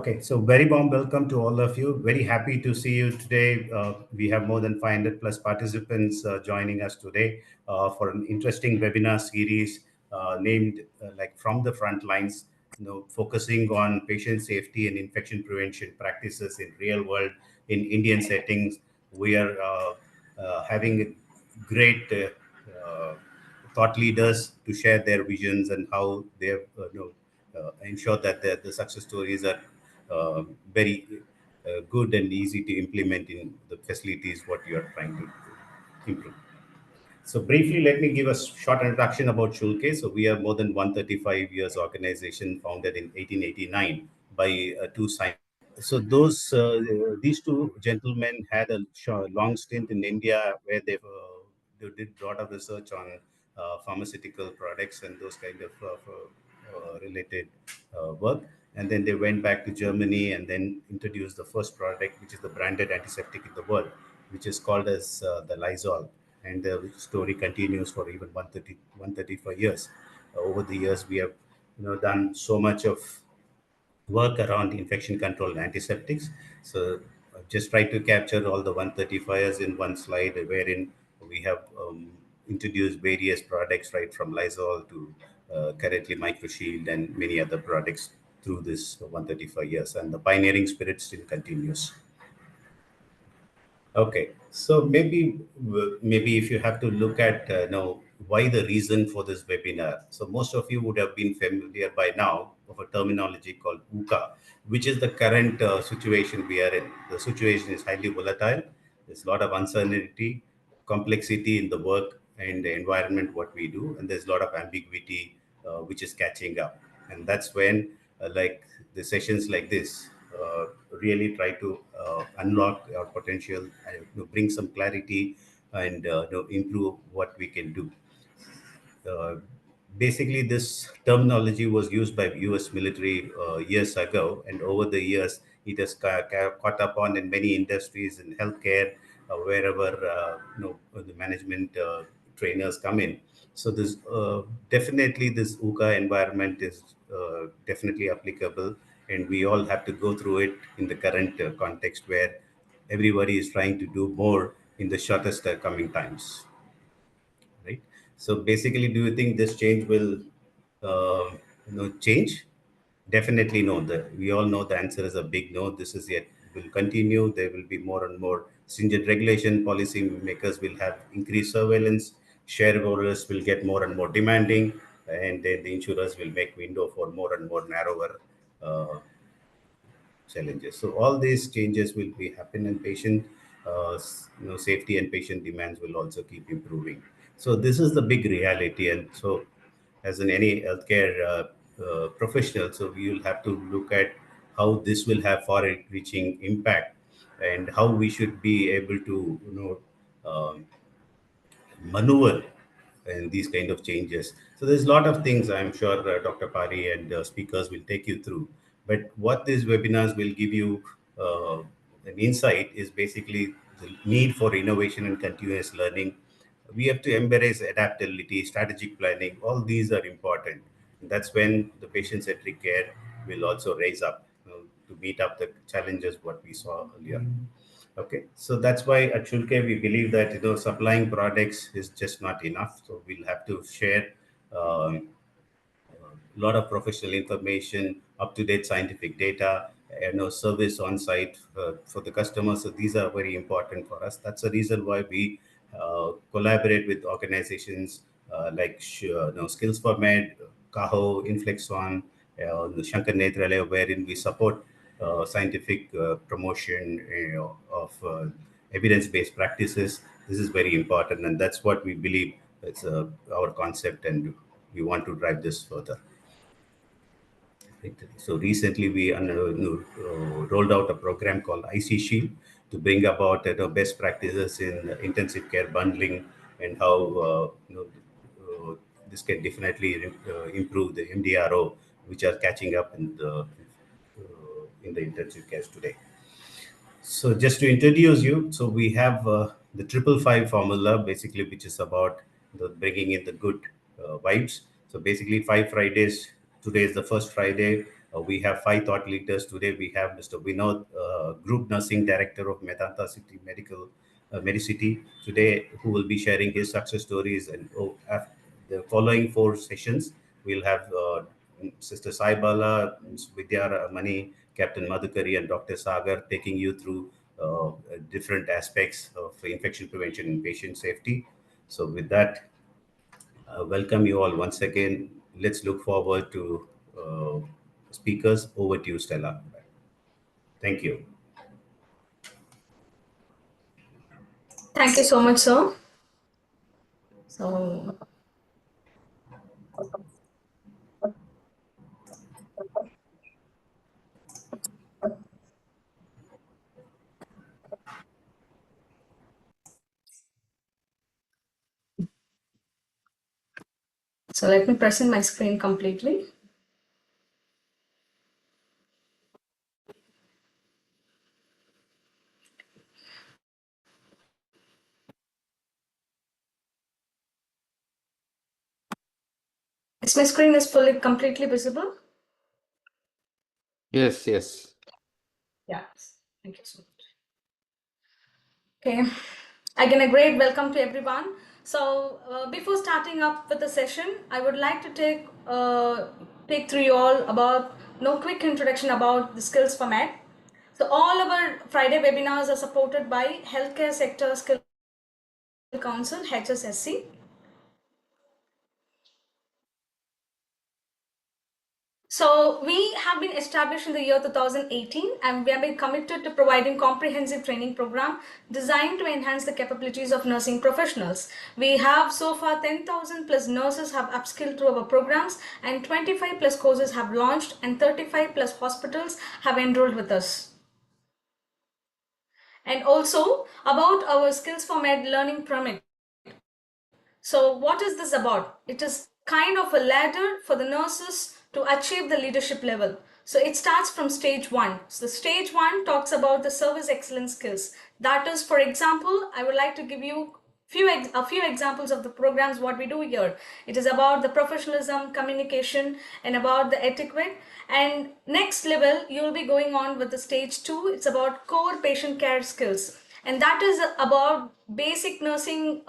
Okay, so very warm welcome to all of you. Very happy to see you today. We have more than 500 plus participants joining us today for an interesting webinar series named like From the Frontlines, focusing on patient safety and infection prevention practices in real world in Indian settings. We are having great thought leaders to share their visions and how they have ensure that the success stories are very good and easy to implement in the facilities what you are trying to improve. So briefly, let me give a short introduction about Shulke. So we are more than 135 years organization founded in 1889 by two scientists. So these two gentlemen had a long stint in India where they did a lot of research on pharmaceutical products and those kind of related work. And then they went back to Germany and then introduced the first product, which is the branded antiseptic in the world, which is called as the Lysol. And the story continues for even 135 years. Over the years, we have done so much of work around infection control and antiseptics. So just try to capture all the 135s in one slide, wherein we have introduced various products right from Lysol to currently MicroShield and many other products through this 135 years. And the pioneering spirit still continues. Okay, so maybe if you have to look at why the reason for this webinar. So most of you would have been familiar by now of a terminology called UCA, which is the current situation we are in. The situation is highly volatile. There's a lot of uncertainty, complexity in the work and the environment what we do, and there's a lot of ambiguity which is catching up. And that's when like the sessions like this really try to unlock our potential and bring some clarity and improve what we can do. Uh, Basically, this terminology was used by U.S. military years ago, and over the years, it has caught up on in many industries in healthcare, wherever the management trainers come in. So this definitely this UCA environment is definitely applicable, and we all have to go through it in the current context where everybody is trying to do more in the shortest coming times, right? So basically, do you think this change will change? Definitely no. We all know the answer is a big no. This is yet will continue. There will be more and more stringent regulation. Policy makers will have increased surveillance. Shareholders will get more and more demanding, and then the insurers will make window for more and more narrower uh, challenges. So all these changes will be happen, and patient safety and patient demands will also keep improving. So this is the big reality, and so as in any healthcare professional, so we will have to look at how this will have far-reaching impact and how we should be able to maneuver and these kind of changes. So there's a lot of things I'm sure Dr. Pari and speakers will take you through. But what these webinars will give you an insight is basically the need for innovation and continuous learning. We have to embrace adaptability, strategic planning. All these are important. And that's when the patient-centric care will also raise up to meet up the challenges what we saw earlier. Okay, so that's why at Shulke we believe that supplying products is just not enough. So we'll have to share um, a lot of professional information, up-to-date scientific data, service on site for the customers. So these are very important for us. That's the reason why we collaborate with organizations like SkillsforMed, CAHO, Inflexon, the Shankar Nethralaya, wherein we support scientific promotion of evidence-based practices. This is very important, and that's what we believe. It's our concept, and we want to drive this further. Right. So recently we rolled out a program called IC Shield to bring about best practices in intensive care bundling and how this can definitely improve the MDRO, which are catching up in the intensive care today. So just to introduce you, so we have the 555 formula, basically, which is about bringing in the good vibes. So basically, 5 Fridays. Today is the first Friday. We have five thought leaders today. We have Mr. Vinodh, Group Nursing Director of Medanta Medicity today, who will be sharing his success stories. And after the following four sessions, we'll have Sister Saibala, Ms. Vidya Mani, Captain Madhukari, and Dr. Sagar taking you through different aspects of infection prevention and patient safety. So, with that, welcome you all once again. Let's look forward to speakers. Over to you, Stella. Thank you. Thank you so much, sir. So, let me present my screen completely. Is my screen fully completely visible? Yes, yes. Yeah. Thank you so much. Okay. Again, a great welcome to everyone. So, before starting up with the session, I would like to take through you all about quick introduction about the Skills for Med. So, all our Friday webinars are supported by Healthcare Sector Skill Council (HSSC). So we have been established in the year 2018, and we have been committed to providing comprehensive training program designed to enhance the capabilities of nursing professionals. We have so far 10,000 plus nurses have upskilled through our programs, and 25 plus courses have launched, and 35 plus hospitals have enrolled with us. And also about our Skills for Med learning pyramid. So what is this about? It is kind of a ladder for the nurses to achieve the leadership level. So it starts from stage one. So stage one talks about the service excellence skills. That is, for example, I would like to give you a few examples of the programs what we do here. It is about the professionalism, communication, and about the etiquette. And next level, you will be going on with the stage two. It's about core patient care skills, and that is about basic nursing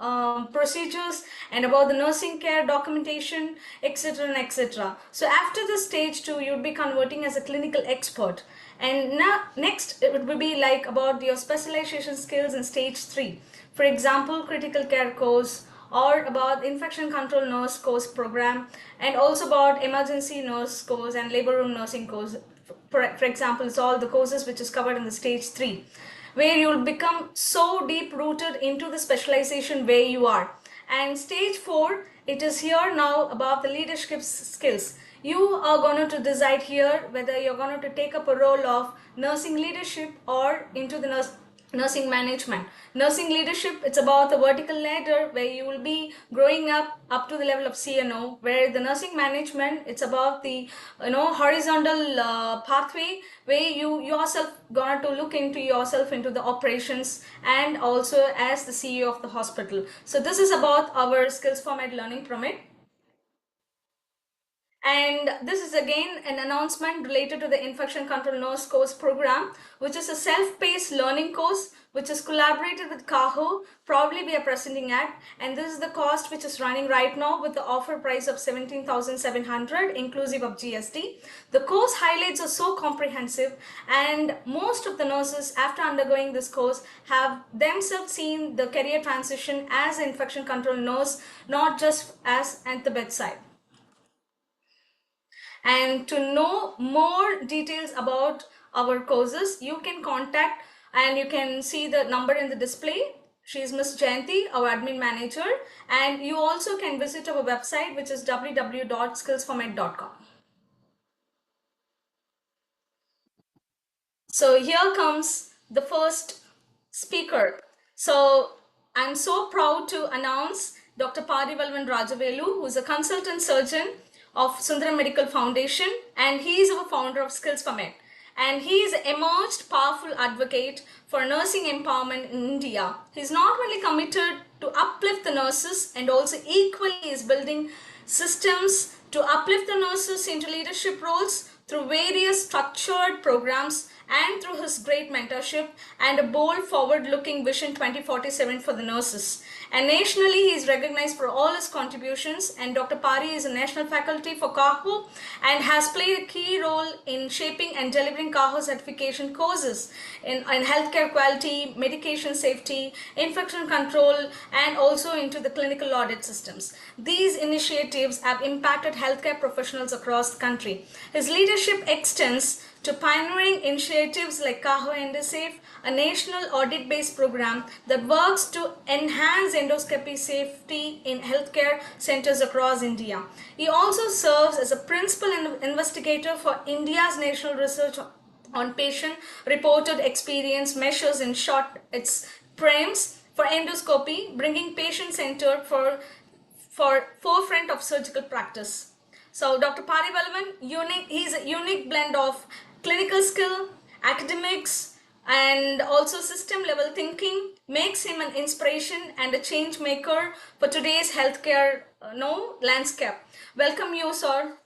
procedures and about the nursing care documentation, etc. and etc. So after the stage two, you'll be converting as a clinical expert, and now next it would be like about your specialization skills in stage three. For example, critical care course, or about infection control nurse course program, and also about emergency nurse course and labor room nursing course. For example, it's all the courses which is covered in the stage 3, where you'll become so deep rooted into the specialization where you are. And stage 4, it is here now about the leadership skills. You are going to decide here whether you're going to take up a role of nursing leadership or into the nursing management. Nursing leadership, it's about the vertical ladder where you will be growing up to the level of CNO, where the nursing management, it's about the horizontal pathway where you yourself gonna to look into yourself into the operations and also as the CEO of the hospital. So this is about our Skills for Med learning pyramid. And this is again an announcement related to the infection control nurse course program, which is a self-paced learning course which is collaborated with CAHO. Probably we are presenting at, and this is the cost which is running right now with the offer price of 17,700 inclusive of GST. The course highlights are so comprehensive, and most of the nurses after undergoing this course have themselves seen the career transition as an infection control nurse, not just as at the bedside. And to know more details about our courses, you can contact, and you can see the number in the display. She is Miss Jayanti, our admin manager, and you also can visit our website, which is www.skillsformed.com. So here comes the first speaker. So I'm so proud to announce Dr. Parivalavan Rajavelu, who is a consultant surgeon of Sundaram Medical Foundation, and he is our founder of Skills for Med. And he is emerged powerful advocate for nursing empowerment in India. He's not only committed to uplift the nurses, and also equally is building systems to uplift the nurses into leadership roles through various structured programs and through his great mentorship and a bold forward-looking vision 2047 for the nurses. And nationally, he is recognized for all his contributions, and Dr. Pari is a national faculty for CAHO and has played a key role in shaping and delivering CAHO certification courses in healthcare quality, medication safety, infection control, and also into the clinical audit systems. These initiatives have impacted healthcare professionals across the country. His leadership extends to pioneering initiatives like CAHO EndoSafe, a national audit-based program that works to enhance endoscopy safety in healthcare centers across India. He also serves as a principal investigator for India's national research on patient reported experience measures in short its frames for endoscopy, bringing patient centered for forefront of surgical practice. So Dr. Parivalavan, he's a unique blend of clinical skill, academics, and also system level thinking makes him an inspiration and a change maker for today's healthcare landscape. Welcome you, sir.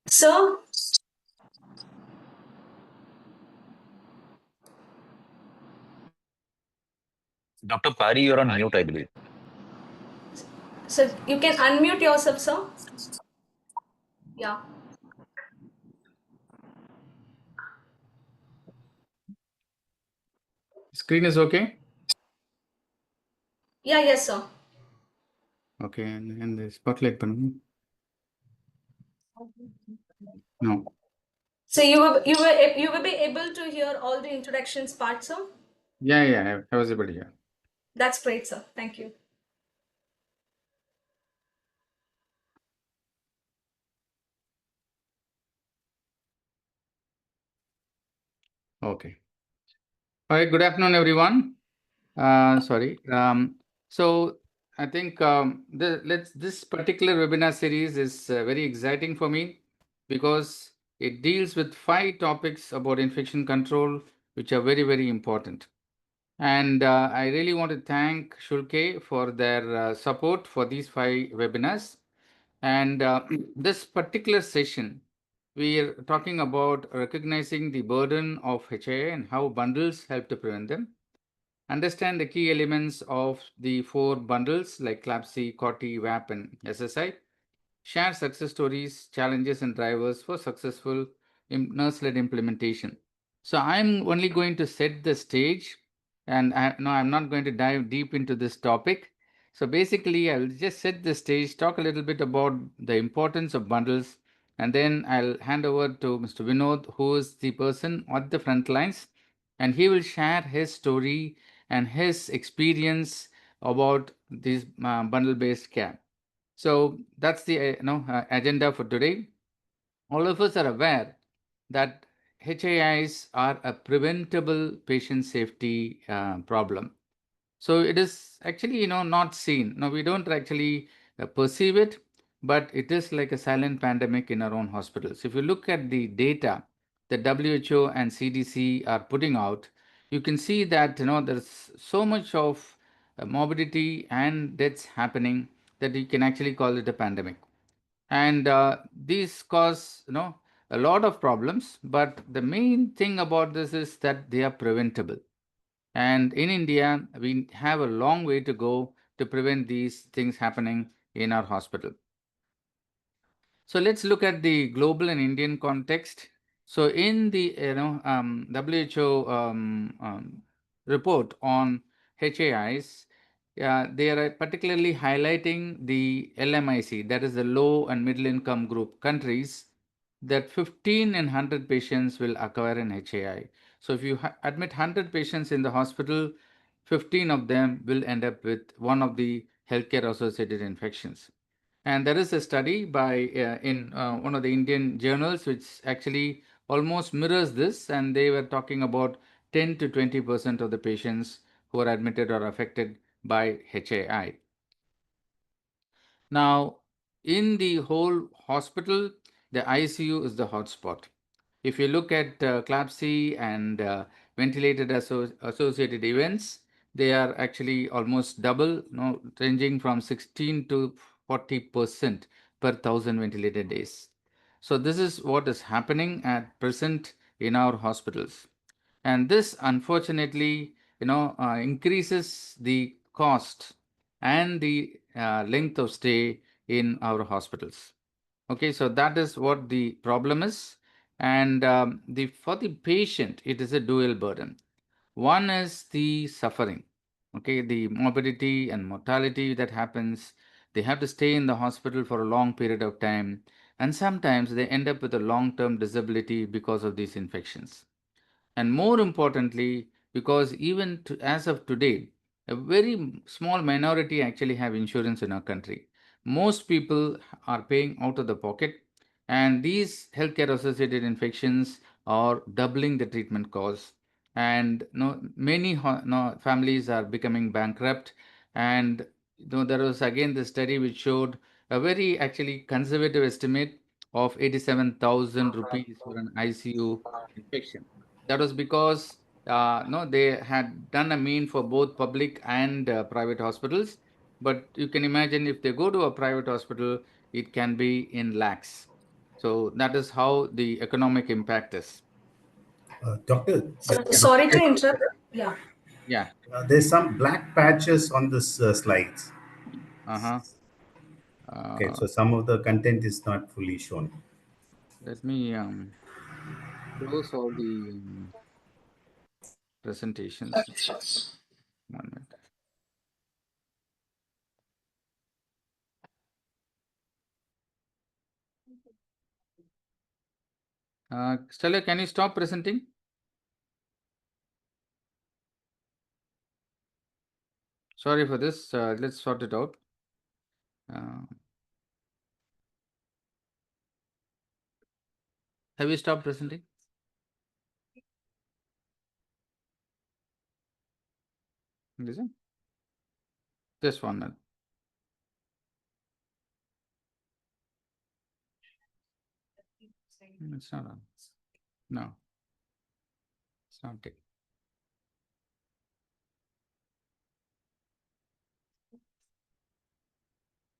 So, Dr. Pari, you're on mute, I believe. so you can unmute yourself, sir. Yeah. Screen is okay? Yeah, yes, sir. Okay, and the spotlight button. No. So you will be able to hear all the introductions part, sir. Yeah, I was able to hear. That's great, sir. Thank you. Okay. All right, good afternoon, everyone. Sorry. So I think this particular webinar series is very exciting for me because it deals with 5 topics about infection control, which are very, very important. And I really want to thank Shulke for their support for these 5 webinars. And this particular session, we are talking about recognizing the burden of HIA and how bundles help to prevent them. Understand the key elements of the 4 bundles like CLABSI, CAUTI, WAP, and SSI. Share success stories, challenges, and drivers for successful nurse-led implementation. So I'm only going to set the stage, and I'm not going to dive deep into this topic. So basically, I'll just set the stage, talk a little bit about the importance of bundles, and then I'll hand over to Mr. Vinodh, who is the person at the front lines, and he will share his story and his experience about this bundle-based care. So that's the agenda for today. All of us are aware that HAIs are a preventable patient safety problem. So it is actually not seen. No, we don't actually perceive it, but it is like a silent pandemic in our own hospitals. If you look at the data that WHO and CDC are putting out, you can see that there's so much of morbidity and deaths happening that you can actually call it a pandemic. And these cause a lot of problems, but the main thing about this is that they are preventable. And in India, we have a long way to go to prevent these things happening in our hospital. So let's look at the global and Indian context. So in the WHO report on HAIs, they are particularly highlighting the LMIC, that is the low and middle income group countries, that 15 in 100 patients will occur in HAI. So if you admit 100 patients in the hospital, 15 of them will end up with one of the healthcare associated infections. And there is a study by in one of the Indian journals which actually almost mirrors this, and they were talking about 10 to 20% of the patients who are admitted or affected by HAI. Now, in the whole hospital, the ICU is the hotspot. If you look at CLABSI and ventilated associated events, they are actually almost double, ranging from 16 to 40% per 1,000 ventilated days. So this is what is happening at present in our hospitals. And this, unfortunately, increases the cost and the length of stay in our hospitals. Okay, so that is what the problem is. And for the patient, it is a dual burden. One is the suffering, okay, the morbidity and mortality that happens. They have to stay in the hospital for a long period of time, and sometimes they end up with a long-term disability because of these infections. And more importantly, because even as of today, a very small minority actually have insurance in our country. Most people are paying out of the pocket, and these healthcare associated infections are doubling the treatment costs. And many families are becoming bankrupt. And there was again the study which showed a very actually conservative estimate of 87,000 rupees for an ICU infection. That was because no, they had done a mean for both public and private hospitals. But you can imagine if they go to a private hospital, it can be in lakhs. So that is how the economic impact is. Doctor, So, Yeah. sorry to interrupt. Yeah. Yeah. there's some black patches on this slides. Uh-huh. Okay, Uh, so some of the content is not fully shown. Let me close all the presentations. 1 minute. Stella, can you stop presenting? Sorry for this. Let's sort it out. Have you stopped presenting? Listen. Just 1 minute. It's not on. No, it's not it.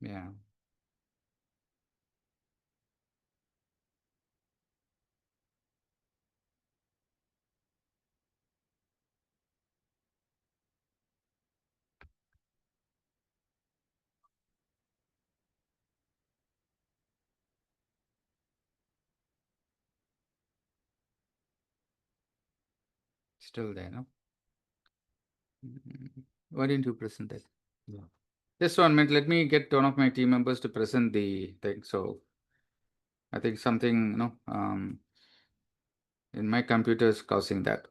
Yeah. Still there, no? Why didn't you present that? Yeah. Just 1 minute. Let me get one of my team members to present the thing. So I think something, in my computer is causing that.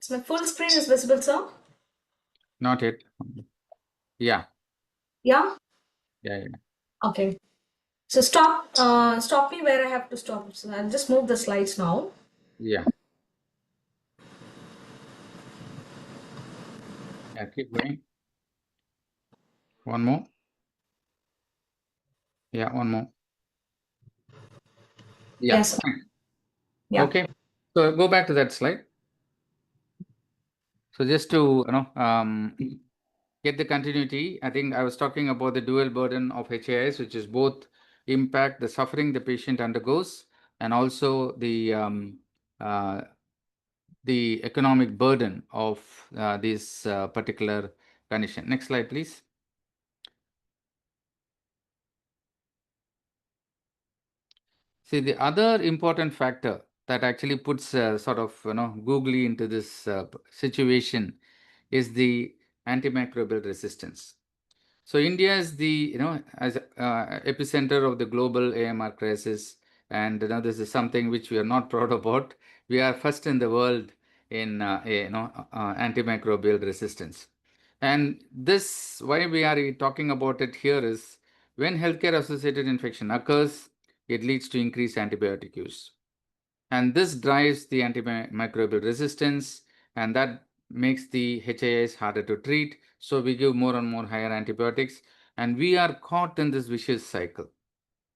So my full screen is visible, sir? Not yet. Yeah. Yeah? Yeah. Okay. So stop me where I have to stop. So I'll just move the slides now. Yeah. Yeah. Keep going. One more. Yeah. One more. Yeah. Yes. Yeah. Okay. So go back to that slide. So just to get the continuity, I think I was talking about the dual burden of HAIs, which is both impact the suffering the patient undergoes and also the economic burden of this particular condition. Next slide, please. See, the other important factor that actually puts sort of googly into this situation is the antimicrobial resistance. So India is the as epicenter of the global AMR crisis, and this is something which we are not proud about. we are first in the world in antimicrobial resistance. And this, why we are talking about it here is when healthcare associated infection occurs, it leads to increased antibiotic use. And this drives the antimicrobial resistance, and that makes the HAIs harder to treat. So we give more and more higher antibiotics, and we are caught in this vicious cycle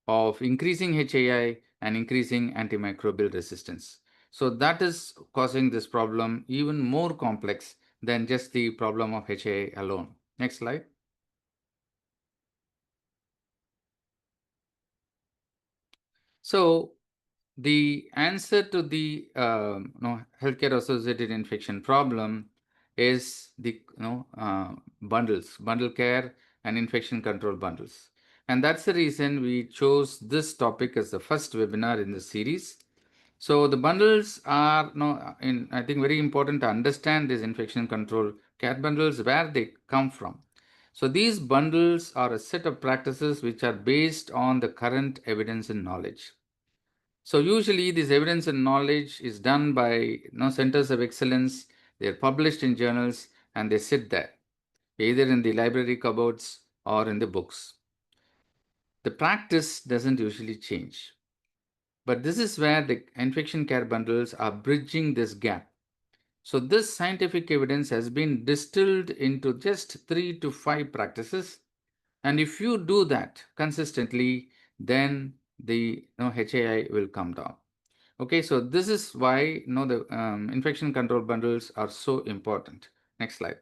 of increasing HAI and increasing antimicrobial resistance. So that is causing this problem even more complex than just the problem of HAI alone. Next slide. So the answer to the healthcare-associated infection problem is the bundles, bundle care and infection control bundles. And that's the reason we chose this topic as the first webinar in the series. So the bundles are, I think, very important to understand these infection control care bundles, where they come from. So these bundles are a set of practices which are based on the current evidence and knowledge. So usually this evidence and knowledge is done by centers of excellence. They're published in journals and they sit there, either in the library cupboards or in the books. The practice doesn't usually change. But this is where the infection care bundles are bridging this gap. So this scientific evidence has been distilled into just 3 to 5 practices. And if you do that consistently, then the HAI will come down. Okay, so this is why the infection control bundles are so important. Next slide.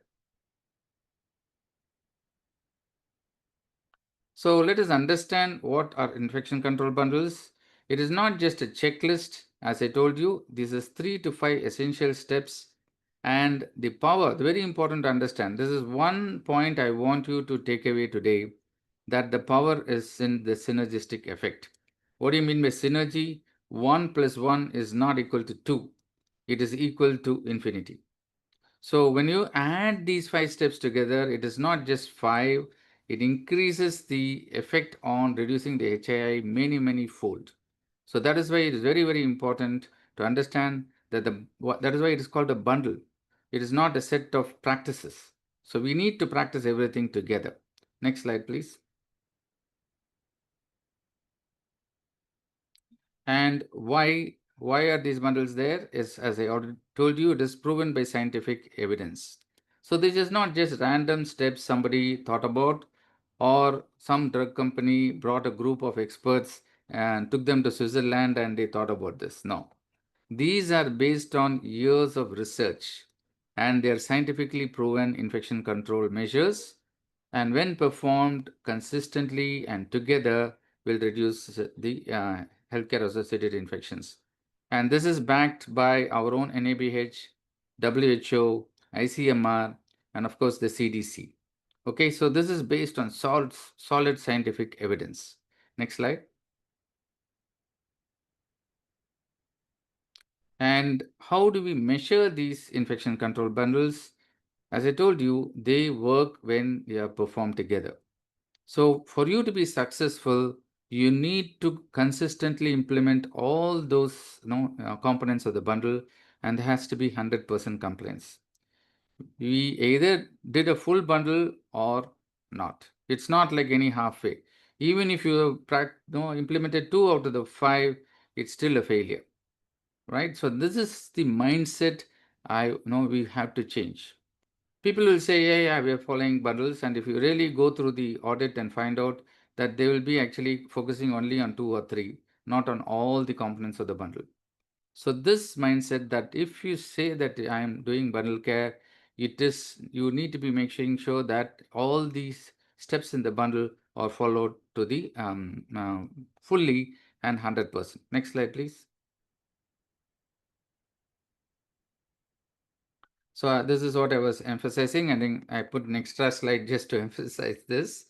So let us understand what are infection control bundles. It is not just a checklist. As I told you, this is 3 to 5 essential steps. And the power, very important to understand. This is one point I want you to take away today, that the power is in the synergistic effect. What do you mean by synergy? 1 plus 1 is not equal to 2. It is equal to infinity. So when you add these 5 steps together, it is not just 5, it increases the effect on reducing the HAI many fold. So that is why it is very, very important to understand that that is why it is called a bundle. It is not a set of practices. So we need to practice everything together. Next slide, please. And why are these bundles there? Is, as I already told you, it is proven by scientific evidence. So this is not just random steps somebody thought about, or some drug company brought a group of experts and took them to Switzerland and they thought about this. No. These are based on years of research, and they are scientifically proven infection control measures, and when performed consistently and together will reduce the healthcare associated infections. And this is backed by our own NABH, WHO, ICMR, and of course the CDC. Okay, so this is based on solid scientific evidence. Next slide. And how do we measure these infection control bundles? As I told you, they work when they are performed together. So for you to be successful, you need to consistently implement all those components of the bundle, and there has to be 100% compliance. We either did a full bundle or not. It's not like any halfway. Even if you implemented 2 out of the 5, it's still a failure, right? So this is the mindset I know we have to change. People will say, yeah, we are following bundles. And if you really go through the audit and find out that they will be actually focusing only on 2 or 3, not on all the components of the bundle. So this mindset that if you say that I am doing bundle care, you need to be making sure that all these steps in the bundle are followed to the fully and 100%. Next slide, please. So this is what I was emphasizing, and then I put an extra slide just to emphasize this.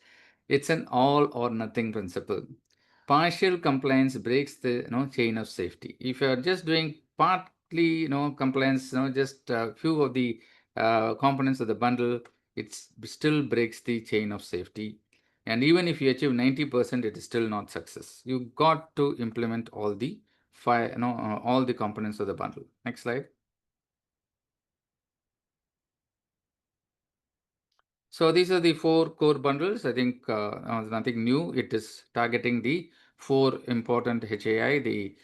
It's an all or nothing principle. Partial compliance breaks the chain of safety. If you are just doing partly compliance, just a few of the components of the bundle, it still breaks the chain of safety. And even if you achieve 90%, it is still not success. You got to implement all the all the components of the bundle. Next slide. So these are the 4 core bundles. I think nothing new. It is targeting the 4 important HAI, the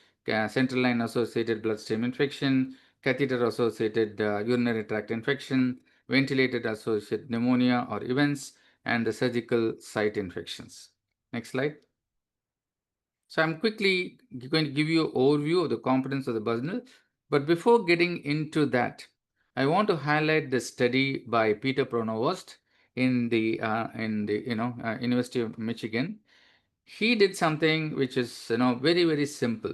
central line associated bloodstream infection, catheter associated urinary tract infection, ventilated associated pneumonia or events, and the surgical site infections. Next slide. So I'm quickly going to give you an overview of the components of the bundle. But before getting into that, I want to highlight the study by Peter Pronovost in the University of Michigan. He did something which is very, very simple.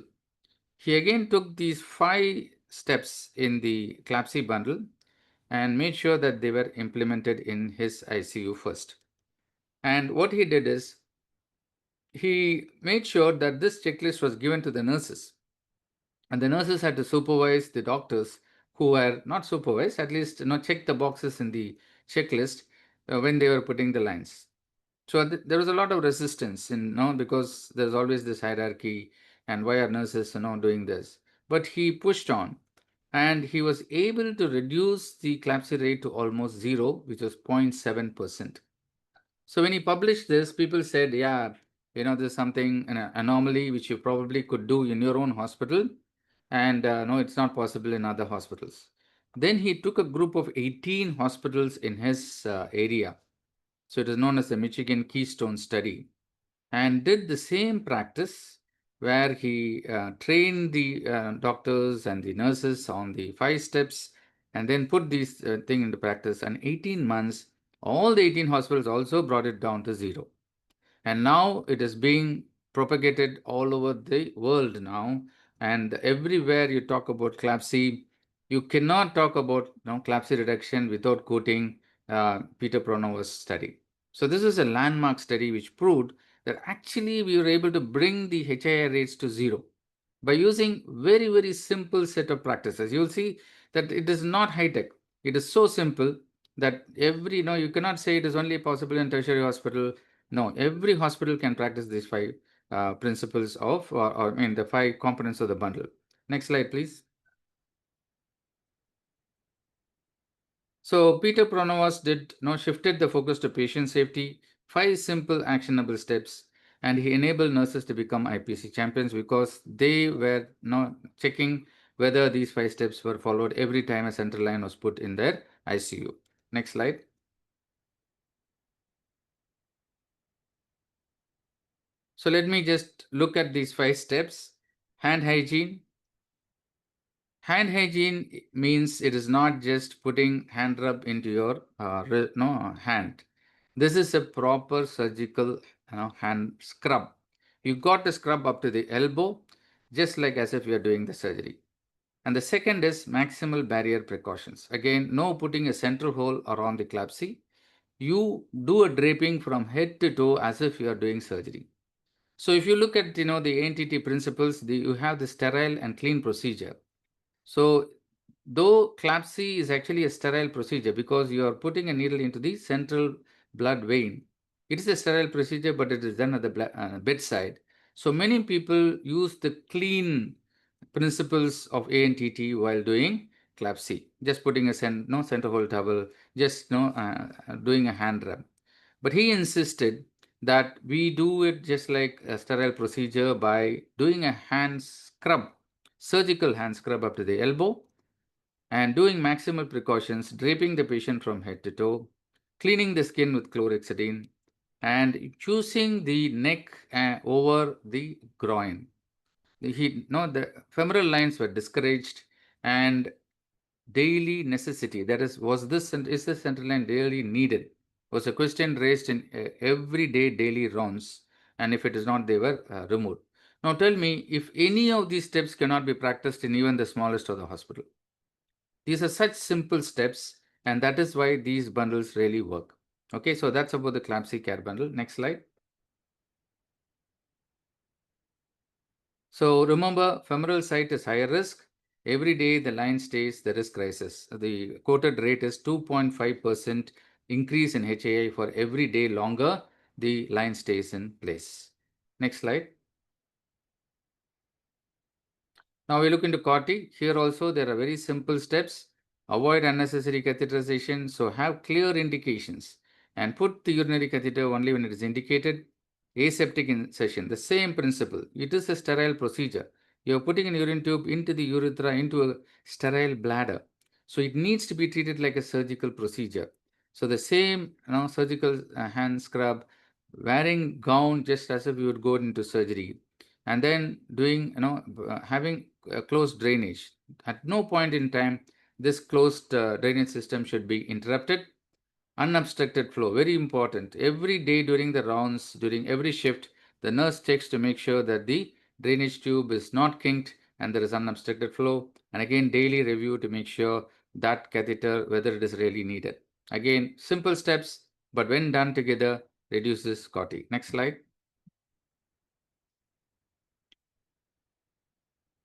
He again took these 5 steps in the CLABSI bundle and made sure that they were implemented in his ICU first. And what he did is he made sure that this checklist was given to the nurses. And the nurses had to supervise the doctors who were not supervised, at least check the boxes in the checklist when they were putting the lines. So there was a lot of resistance because there's always this hierarchy and why are nurses doing this. But he pushed on and he was able to reduce the CLABSI rate to almost 0, which was 0.7%. So when he published this, people said, yeah, there's something, an anomaly which you probably could do in your own hospital. And no, it's not possible in other hospitals. Then he took a group of 18 hospitals in his area. So it is known as the Michigan Keystone Study, and did the same practice where he trained the doctors and the nurses on the 5 steps and then put these thing into practice. And 18 months, all the 18 hospitals also brought it down to 0. And now it is being propagated all over the world now. And everywhere you talk about CLABSI, you cannot talk about CLABSI reduction without quoting Peter Pronovost's study. So this is a landmark study which proved that actually we were able to bring the HII rates to 0 by using very, very simple set of practices. You'll see that it is not high-tech. It is so simple that you cannot say it is only possible in tertiary hospital. No, every hospital can practice these 5 principles of, the 5 components of the bundle. Next slide, please. So Peter Pronovost shifted the focus to patient safety, 5 simple actionable steps, and he enabled nurses to become IPC champions because they were checking whether these 5 steps were followed every time a central line was put in their ICU. Next slide. So let me just look at these 5 steps. Hand hygiene. Hand hygiene means it is not just putting hand rub into your hand. This is a proper surgical hand scrub. You got to scrub up to the elbow, just like as if you are doing the surgery. And the second is maximal barrier precautions. Again, no putting a central hole around the CLABSI. You do a draping from head to toe as if you are doing surgery. So if you look at the ANTT principles, you have the sterile and clean procedure. So though CLABSI is actually a sterile procedure because you are putting a needle into the central blood vein, it is a sterile procedure, but it is done at the bedside. So many people use the clean principles of ANTT while doing CLABSI, just putting a center hole towel, just doing a hand rub. But he insisted that we do it just like a sterile procedure by doing a hand scrub, surgical hand scrub up to the elbow, and doing maximal precautions, draping the patient from head to toe, cleaning the skin with chlorhexidine, and choosing the neck over the groin. The femoral lines were discouraged, and daily necessity, that is this central line daily needed, was a question raised in everyday daily rounds, and if it is not, they were removed. Now tell me if any of these steps cannot be practiced in even the smallest of the hospital. These are such simple steps, and that is why these bundles really work. Okay, so that's about the CLABSI care bundle. Next slide. So remember, femoral site is higher risk. Every day the line stays, the risk rises. The quoted rate is 2.5% increase in HAI for every day longer the line stays in place. Next slide. Now we look into CAUTI. Here also there are very simple steps. Avoid unnecessary catheterization. So have clear indications and put the urinary catheter only when it is indicated. Aseptic insertion, the same principle. It is a sterile procedure. You are putting an urine tube into the urethra, into a sterile bladder. So it needs to be treated like a surgical procedure. So the same surgical hand scrub, wearing gown just as if you would go into surgery, and then doing, having a closed drainage. At no point in time, this closed drainage system should be interrupted. Unobstructed flow, very important. Every day during the rounds, during every shift, the nurse checks to make sure that the drainage tube is not kinked and there is unobstructed flow. And again, daily review to make sure that catheter, whether it is really needed. Again, simple steps, but when done together, reduces CAUTI. Next slide.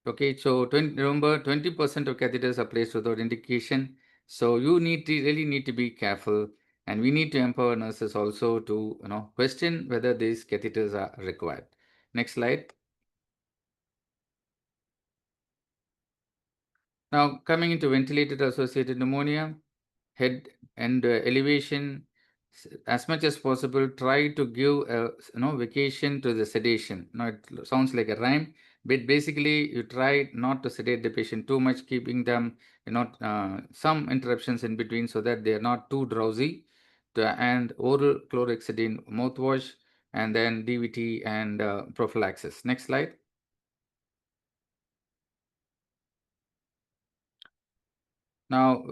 Okay, so remember 20% of catheters are placed without indication. So you really need to be careful, and we need to empower nurses also to question whether these catheters are required. Next slide. Now coming into ventilator associated pneumonia, head and elevation, as much as possible try to give a vacation to the sedation. Now it sounds like a rhyme, but basically you try not to sedate the patient too much, keeping them some interruptions in between so that they are not too drowsy. And oral chlorhexidine mouthwash, and then DVT and prophylaxis. Next slide. Now,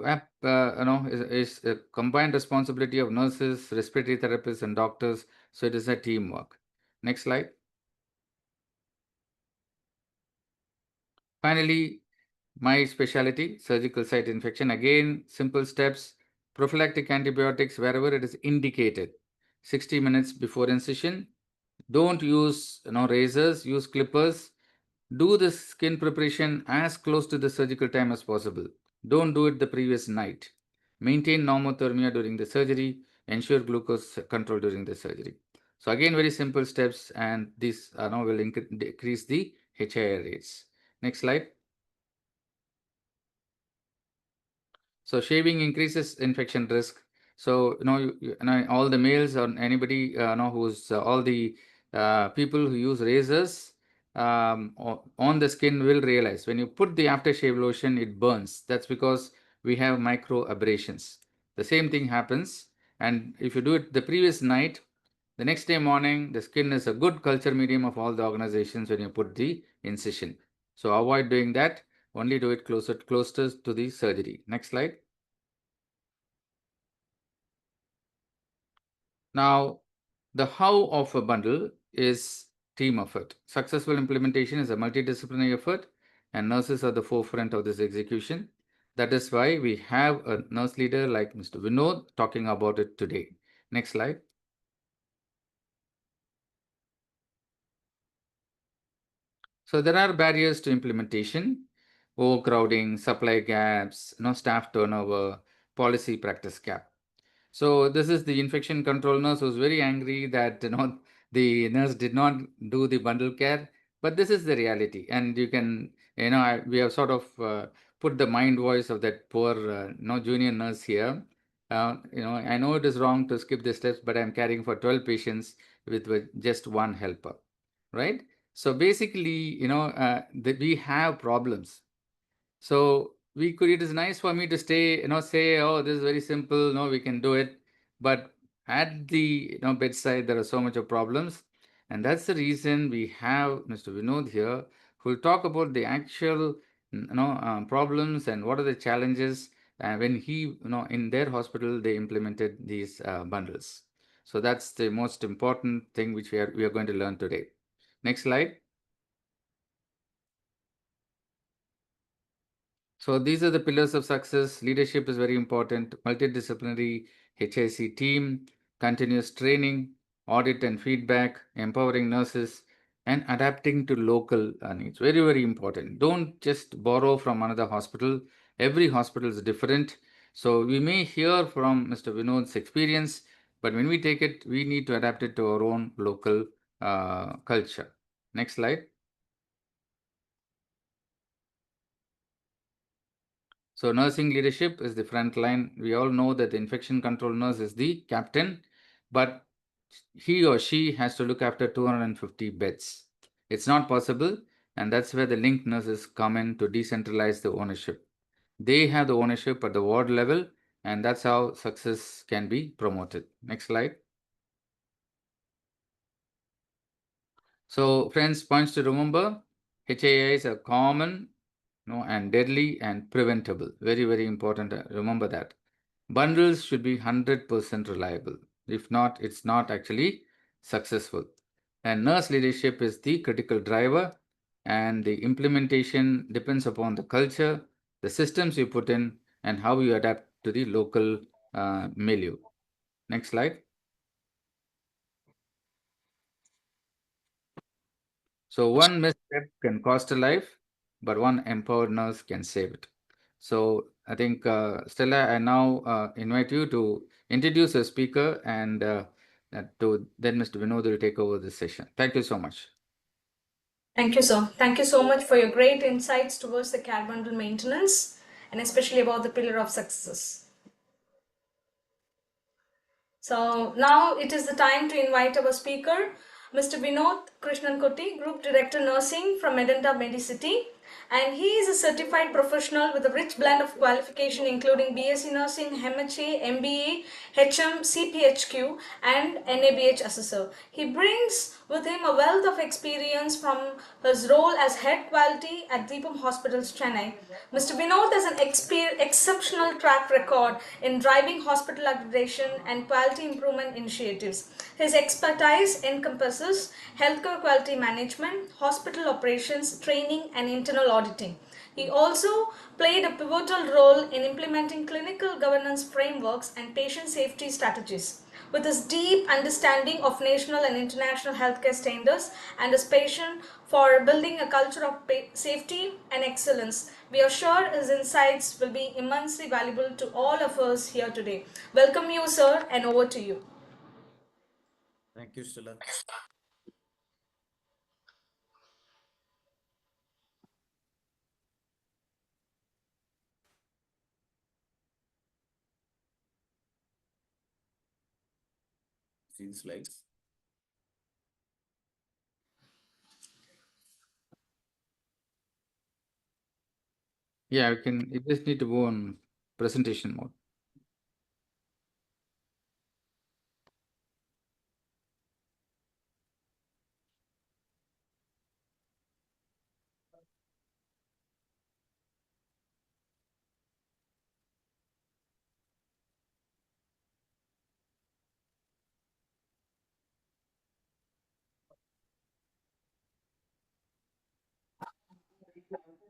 is a combined responsibility of nurses, respiratory therapists, and doctors. So it is a teamwork. Next slide. Finally, my specialty, surgical site infection. Again, simple steps. Prophylactic antibiotics wherever it is indicated. 60 minutes before incision. Don't use razors. Use clippers. Do the skin preparation as close to the surgical time as possible. Don't do it the previous night. Maintain normothermia during the surgery. Ensure glucose control during the surgery. So again, very simple steps, and this now will decrease the HIR rates. Next slide. So shaving increases infection risk. So all the males or anybody who's all the people who use razors on the skin will realize when you put the aftershave lotion, it burns. That's because we have micro abrasions. The same thing happens, and if you do it the previous night, the next day morning, the skin is a good culture medium of all the organizations when you put the incision. So avoid doing that. Only do it closer to the surgery. Next slide. Now, the how of a bundle is team effort. Successful implementation is a multidisciplinary effort, and nurses are the forefront of this execution. That is why we have a nurse leader like Mr. Vinodh talking about it today. Next slide. So there are barriers to implementation: overcrowding, supply gaps, staff turnover, policy practice gap. So this is the infection control nurse who's very angry that the nurse did not do the bundle care. But this is the reality, and you can we have sort of put the mind voice of that poor junior nurse here. I know it is wrong to skip the steps, but I'm caring for 12 patients with just one helper, right? So basically, we have problems. So it is nice for me to stay, say, oh, this is very simple, no, we can do it. But at the bedside, there are so much of problems. And that's the reason we have Mr. Vinodh here, who will talk about the actual problems and what are the challenges when in their hospital, they implemented these bundles. So that's the most important thing which we are going to learn today. Next slide. So these are the pillars of success. Leadership is very important. Multidisciplinary HIC team, continuous training, audit and feedback, empowering nurses, and adapting to local needs. Very, very important. Don't just borrow from another hospital. Every hospital is different. So we may hear from Mr. Vinodh's experience, but when we take it, we need to adapt it to our own local culture. Next slide. So nursing leadership is the front line. We all know that the infection control nurse is the captain, but he or she has to look after 250 beds. It's not possible, and that's where the link nurses come in to decentralize the ownership. They have the ownership at the ward level, and that's how success can be promoted. Next slide. So friends, points to remember, HAIs are common, and deadly and preventable. Very, very important. Remember that. Bundles should be 100% reliable. If not, it's not actually successful. And nurse leadership is the critical driver, and the implementation depends upon the culture, the systems you put in, and how you adapt to the local milieu. Next slide. So one misstep can cost a life, but one empowered nurse can save it. So I think, Stella, I now invite you to introduce a speaker, and then Mr. Vinodh will take over this session. Thank you so much. Thank you, sir. Thank you so much for your great insights towards the care bundle maintenance and especially about the pillar of success. So now it is the time to invite our speaker, Mr. Vinodh Krishnamoorthy, Group Director Nursing from Medanta Medicity. And he is a certified professional with a rich blend of qualification including BSc Nursing, MHA, MBA, HM, CPHQ and NABH Assessor. He brings with him a wealth of experience from his role as Head Quality at Deepam Hospitals, Chennai. Mr. Vinodh has an exceptional track record in driving hospital accreditation and quality improvement initiatives. His expertise encompasses healthcare quality management, hospital operations, training, and internal auditing. He also played a pivotal role in implementing clinical governance frameworks and patient safety strategies. With his deep understanding of national and international healthcare standards and his passion for building a culture of safety and excellence, we are sure his insights will be immensely valuable to all of us here today. Welcome you, sir, and over to you. Thank you, Stella. See the slides. Yeah, you just need to go on presentation mode.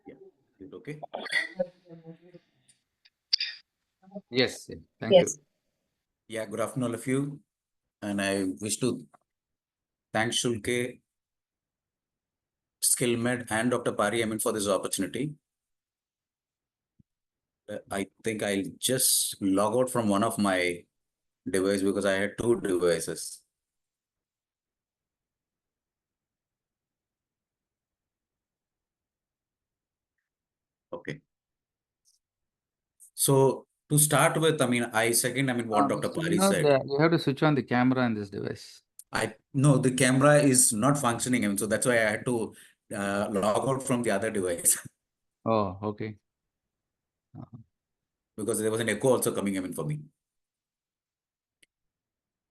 Yeah, is it okay? Yes, thank you. Yeah, good afternoon, all of you. And I wish to thank Shulke, SkillsforMed, and Dr. Pari, for this opportunity. I think I'll just log out from one of my devices because I had two devices. Okay. So to start with, I second, what Dr. Pari said. You have to switch on the camera on this device. No, the camera is not functioning. So that's why I had to log out from the other device. Oh, okay. Because there was an echo also coming for me.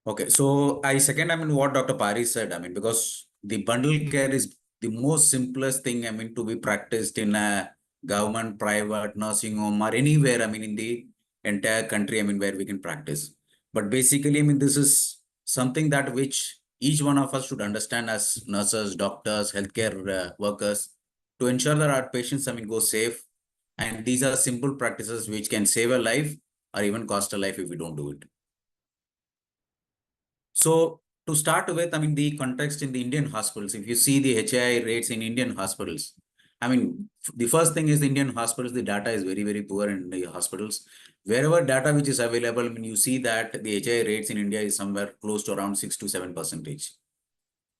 Okay, so I second, what Dr. Pari said, because the bundle care is the most simplest thing, to be practiced in a government, private, nursing home, or anywhere, in the entire country, where we can practice. But basically, this is something that which each one of us should understand as nurses, doctors, healthcare workers, to ensure that our patients, go safe. And these are simple practices which can save a life or even cost a life if we don't do it. So to start with, the context in the Indian hospitals, if you see the HI rates in Indian hospitals, the first thing is the Indian hospitals, the data is very, very poor in the hospitals. Wherever data which is available, you see that the HI rates in India is somewhere close to around 6 to 7%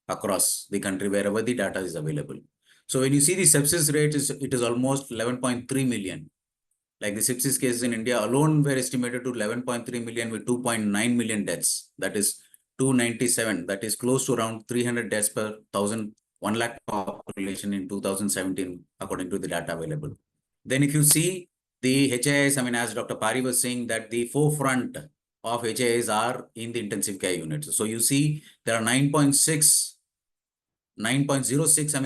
across the country, wherever the data is available. So when you see the sepsis rate, it is almost 11.3 million. Like the sepsis cases in India alone were estimated to 11.3 million with 2.9 million deaths. That is 297. That is close to around 300 deaths per 1 lakh population in 2017, according to the data available. Then if you see the HIIs, I mean, as Dr. Pari was saying, that the forefront of HIIs are in the intensive care units. So you see there are 9.06, I mean,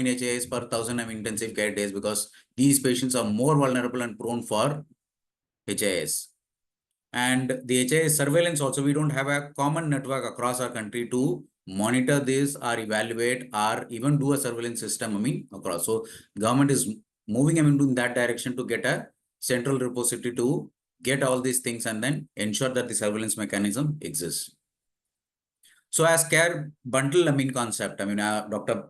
HIIs per 1,000 intensive care days, because these patients are more vulnerable and prone for HIIs. And the HIIs surveillance also, we don't have a common network across our country to monitor this or evaluate or even do a surveillance system, I mean, across. So government is moving in that direction to get a central repository to get all these things and then ensure that the surveillance mechanism exists. So as care bundle, I mean, concept, I mean, Dr.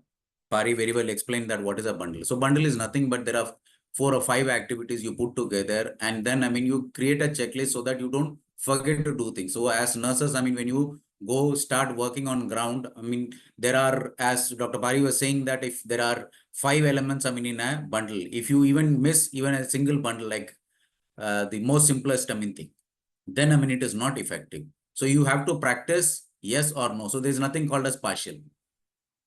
Pari very well explained that what is a bundle. So bundle is nothing but there are 4 or 5 activities you put together, and then, I mean, you create a checklist so that you don't forget to do things. So as nurses, I mean, when you go start working on ground, I mean, there are, as Dr. Pari was saying, that if there are 5 elements, I mean, in a bundle, if you even miss even a single bundle, like the most simplest, I mean, thing, then, I mean, it is not effective. So you have to practice yes or no. So there's nothing called as partial.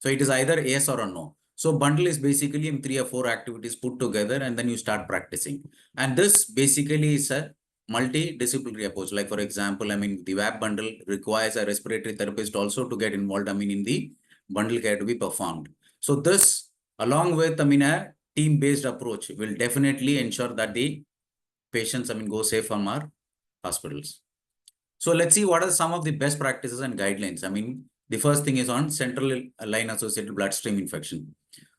So it is either yes or a no. So bundle is basically 3 or 4 activities put together and then you start practicing. And this basically is a multidisciplinary approach. Like for example, I mean, the WAP bundle requires a respiratory therapist also to get involved, I mean, in the bundle care to be performed. So this, along with, I mean, a team-based approach will definitely ensure that the patients, I mean, go safe from our hospitals. So let's see what are some of the best practices and guidelines. I mean, the first thing is on central line associated bloodstream infection.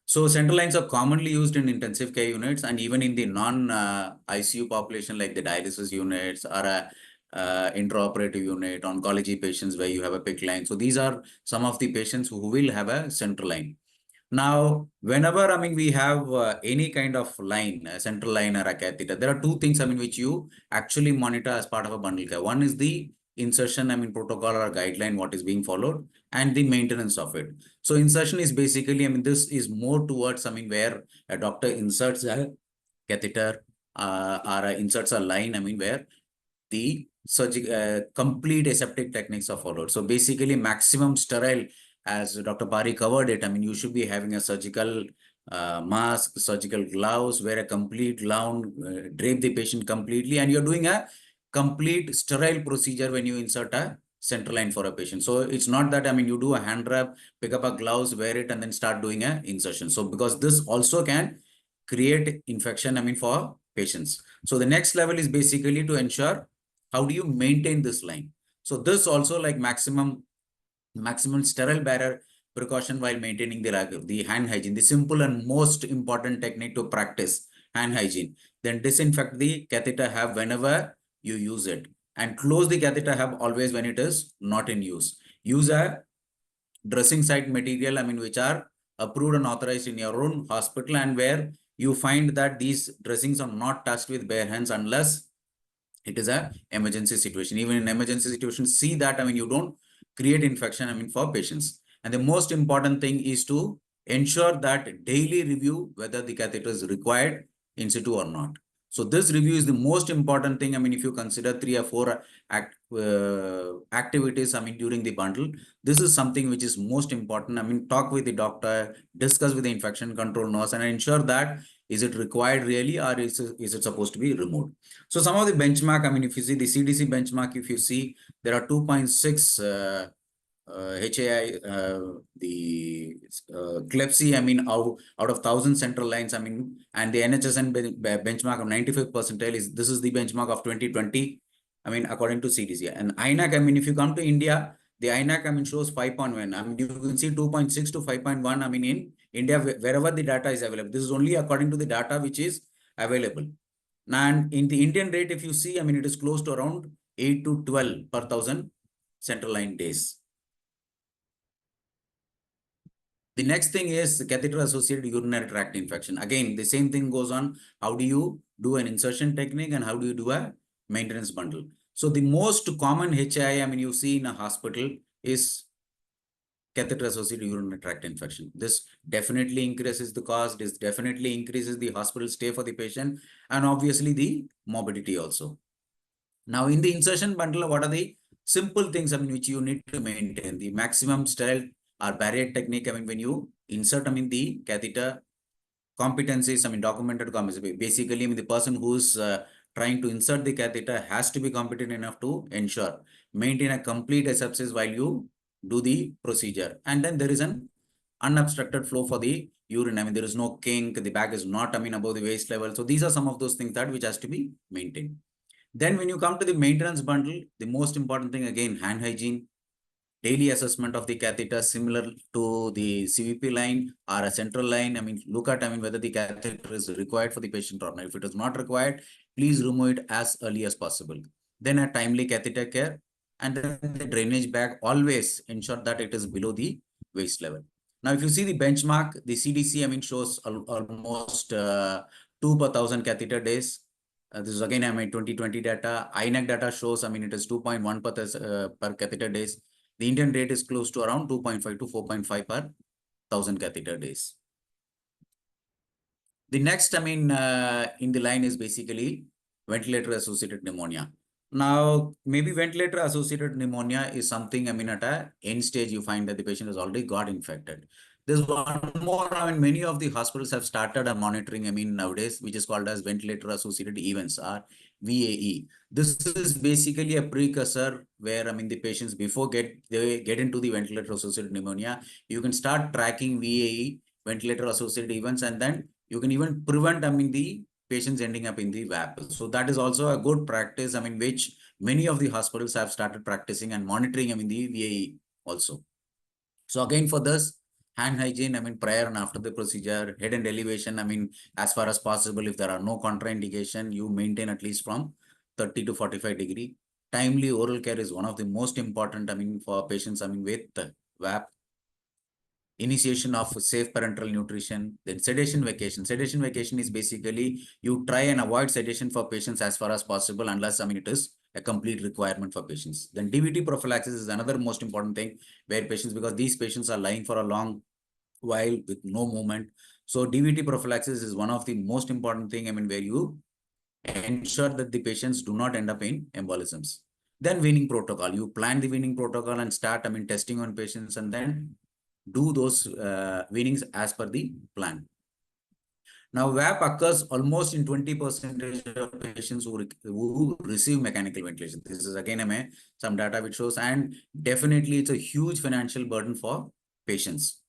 So central lines are commonly used in intensive care units and even in the non-ICU population, like the dialysis units or a intraoperative unit, oncology patients where you have a PICC line. So these are some of the patients who will have a central line. Now, whenever, I mean, we have any kind of line, a central line or a catheter, there are 2 things, I mean, which you actually monitor as part of a bundle care. One is the insertion, I mean, protocol or guideline, what is being followed, and the maintenance of it. So insertion is basically, I mean, this is more towards, I mean, where a doctor inserts a catheter or inserts a line, I mean, where the surgical complete aseptic techniques are followed. So basically maximum sterile, as Dr. Pari covered it, I mean, you should be having a surgical mask, surgical gloves, wear a complete gown, drape the patient completely, and you're doing a complete sterile procedure when you insert a central line for a patient. So it's not that, I mean, you do a hand wrap, pick up a gloves, wear it, and then start doing a insertion. So because this also can create infection, I mean, for patients. So the next level is basically to ensure how do you maintain this line. So this also, like maximum sterile barrier precaution while maintaining the hand hygiene, the simple and most important technique to practice hand hygiene. Then disinfect the catheter hub whenever you use it, and close the catheter hub always when it is not in use. Use a dressing site material, I mean, which are approved and authorized in your own hospital, and where you find that these dressings are not touched with bare hands unless it is a emergency situation. Even in emergency situations, see that, I mean, you don't create infection, I mean, for patients. And the most important thing is to ensure that daily review whether the catheter is required in situ or not. So this review is the most important thing. I mean, if you consider 3 or 4 activities, I mean, during the bundle, this is something which is most important. I mean, talk with the doctor, discuss with the infection control nurse, and ensure that is it required really, or is it supposed to be removed? So some of the benchmark, I mean, if you see the CDC benchmark, if you see, there are 2.6 HAI, the CLABSI, I mean, out of 1,000 central lines, I mean, and the NHSN benchmark of 95th percentile this is the benchmark of 2020, I mean, according to CDC. And INAC, I mean, if you come to India, the INAC, I mean, shows 5.1. I mean, you can see 2.6 to 5.1, I mean, in India, wherever the data is available. This is only according to the data which is available. And in the Indian rate, if you see, I mean, it is close to around 8 to 12 per 1,000 central line days. The next thing is catheter-associated urinary tract infection. Again, the same thing goes on. How do you do an insertion technique and how do you do a maintenance bundle? So the most common HI, I mean, you see in a hospital is catheter-associated urinary tract infection. This definitely increases the cost, this definitely increases the hospital stay for the patient, and obviously the morbidity also. Now, in the insertion bundle, what are the simple things, I mean, which you need to maintain? The maximum sterile or barrier technique, I mean, when you insert, I mean, the catheter, competencies, I mean, documented competencies. Basically, I mean, the person who's trying to insert the catheter has to be competent enough to ensure, maintain a complete asepsis while you do the procedure. And then there is an unobstructed flow for the urine. I mean, there is no kink, the bag is not, I mean, above the waist level. So these are some of those things that which has to be maintained. Then when you come to the maintenance bundle, the most important thing, again, hand hygiene, daily assessment of the catheter similar to the CVP line or a central line. I mean, look at, I mean, whether the catheter is required for the patient or not. If it is not required, please remove it as early as possible. Then a timely catheter care, and then the drainage bag, always ensure that it is below the waist level. Now, if you see the benchmark, the CDC, I mean, shows almost 2 per 1,000 catheter days. This is again, I mean, 2020 data. INEC data shows, I mean, it is 2.1 per catheter days. The Indian rate is close to around 2.5 to 4.5 per 1,000 catheter days. The next, I mean, in the line is basically ventilator-associated pneumonia. Now, maybe ventilator-associated pneumonia is something, I mean, at a end stage, you find that the patient has already got infected. There's one more, I mean, many of the hospitals have started a monitoring, I mean, nowadays, which is called as ventilator-associated events, or VAE. This is basically a precursor where, I mean, the patients, before they get into the ventilator-associated pneumonia, you can start tracking VAE, ventilator-associated events, and then you can even prevent, I mean, the patients ending up in the VAP. So that is also a good practice, I mean, which many of the hospitals have started practicing and monitoring, I mean, the VAE also. So again, for this, hand hygiene, I mean, prior and after the procedure, head and elevation, I mean, as far as possible, if there are no contraindication, you maintain at least from 30 to 45 degree. Timely oral care is one of the most important, I mean, for patients, I mean, with VAP. Initiation of safe parenteral nutrition, then sedation vacation. Sedation vacation is basically you try and avoid sedation for patients as far as possible, unless, I mean, it is a complete requirement for patients. Then DVT prophylaxis is another most important thing where patients, because these patients are lying for a long while with no movement. So DVT prophylaxis is one of the most important thing, I mean, where you ensure that the patients do not end up in embolisms. Then weaning protocol, you plan the weaning protocol and start, I mean, testing on patients, and then do those weanings as per the plan. Now, VAP occurs almost in 20% of patients who receive mechanical ventilation. This is again some data which shows, and definitely it's a huge financial burden for patients.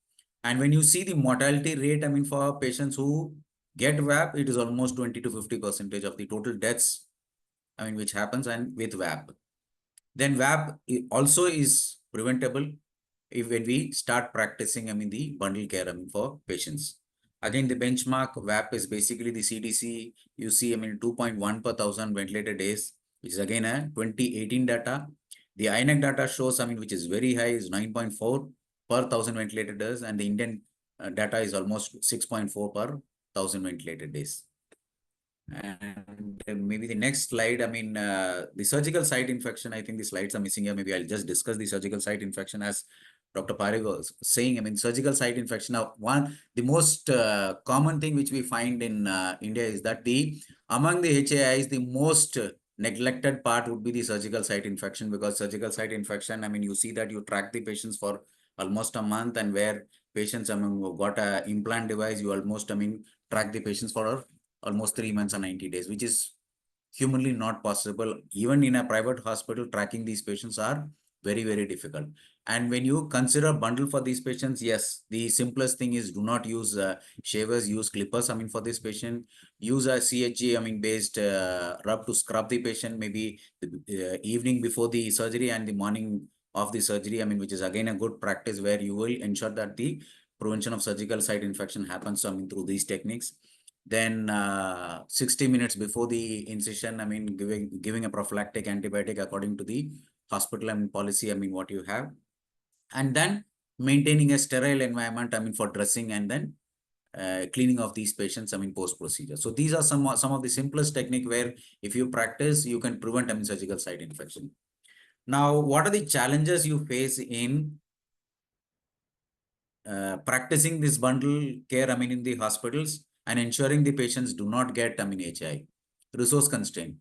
And when you see the mortality rate, I mean, for patients who get VAP, it is almost 20 to 50% of the total deaths, I mean, which happens and with VAP. Then VAP also is preventable when we start practicing, I mean, the bundle care, I mean, for patients. Again, the benchmark VAP is basically the CDC. You see, I mean, 2.1 per 1,000 ventilated days, which is again a 2018 data. The INEC data shows, I mean, which is very high, is 9.4 per 1,000 ventilated days, and the Indian data is almost 6.4 per 1,000 ventilated days. And maybe the next slide, I mean, the surgical site infection, I think the slides are missing here. Maybe I'll just discuss the surgical site infection as Dr. Pari was saying. I mean, surgical site infection. Now, the most common thing which we find in India is that among the HAIs, the most neglected part would be the surgical site infection, because surgical site infection, I mean, you see that you track the patients for almost a month, and where patients, I mean, got a implant device, you almost, I mean, track the patients for almost 3 months or 90 days, which is humanly not possible. Even in a private hospital, tracking these patients are very, very difficult. And when you consider bundle for these patients, yes, the simplest thing is do not use shavers, use clippers. I mean, for this patient, use a CHG, I mean, based rub to scrub the patient, maybe the evening before the surgery and the morning of the surgery. I mean, which is again a good practice where you will ensure that the prevention of surgical site infection happens, I mean, through these techniques. Then 60 minutes before the incision, I mean, giving a prophylactic antibiotic according to the hospital, I mean, policy, I mean, what you have. And then maintaining a sterile environment, I mean, for dressing, and then cleaning of these patients, I mean, post-procedure. So these are some of the simplest technique where if you practice, you can prevent, I mean, surgical site infection. Now, what are the challenges you face in practicing this bundle care, I mean, in the hospitals and ensuring the patients do not get, I mean, HI. Resource constraint.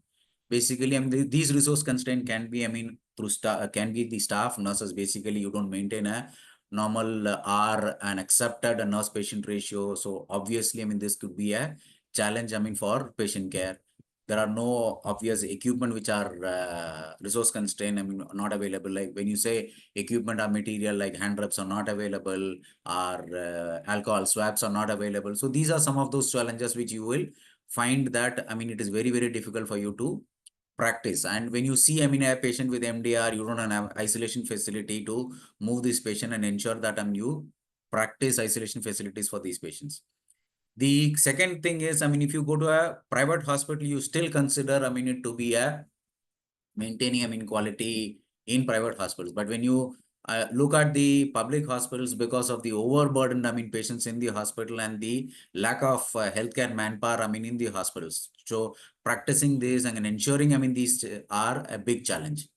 Basically, I mean, these resource constraint can be, I mean, through staff, can be the staff, nurses. Basically, you don't maintain a normal R and accepted a nurse-patient ratio. So obviously, I mean, this could be a challenge, I mean, for patient care. There are no obvious equipment which are resource constrained, I mean, not available. Like when you say equipment or material like hand wraps are not available, or alcohol swabs are not available. So these are some of those challenges which you will find that, I mean, it is very, very difficult for you to practice. And when you see, I mean, a patient with MDR, you don't have isolation facility to move this patient and ensure that you practice isolation facilities for these patients. The second thing is, I mean, if you go to a private hospital, you still consider, I mean, it to be a maintaining, I mean, quality in private hospitals. But when you look at the public hospitals, because of the overburdened, I mean, patients in the hospital and the lack of healthcare manpower, I mean, in the hospitals. So practicing this and ensuring, I mean, these are a big challenge.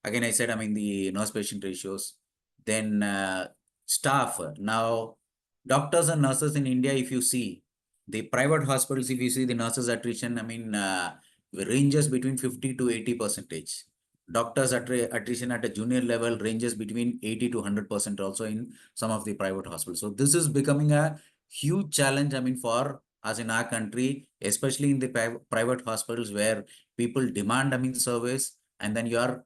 Again, I said, I mean, the nurse-patient ratios, then staff. Now, doctors and nurses in India, if you see, the private hospitals, if you see the nurses attrition, I mean, ranges between 50 to 80%. Doctors attrition at a junior level ranges between 80 to 100% also in some of the private hospitals. So this is becoming a huge challenge, I mean, for us in our country, especially in the private hospitals where people demand, I mean, service, and then you are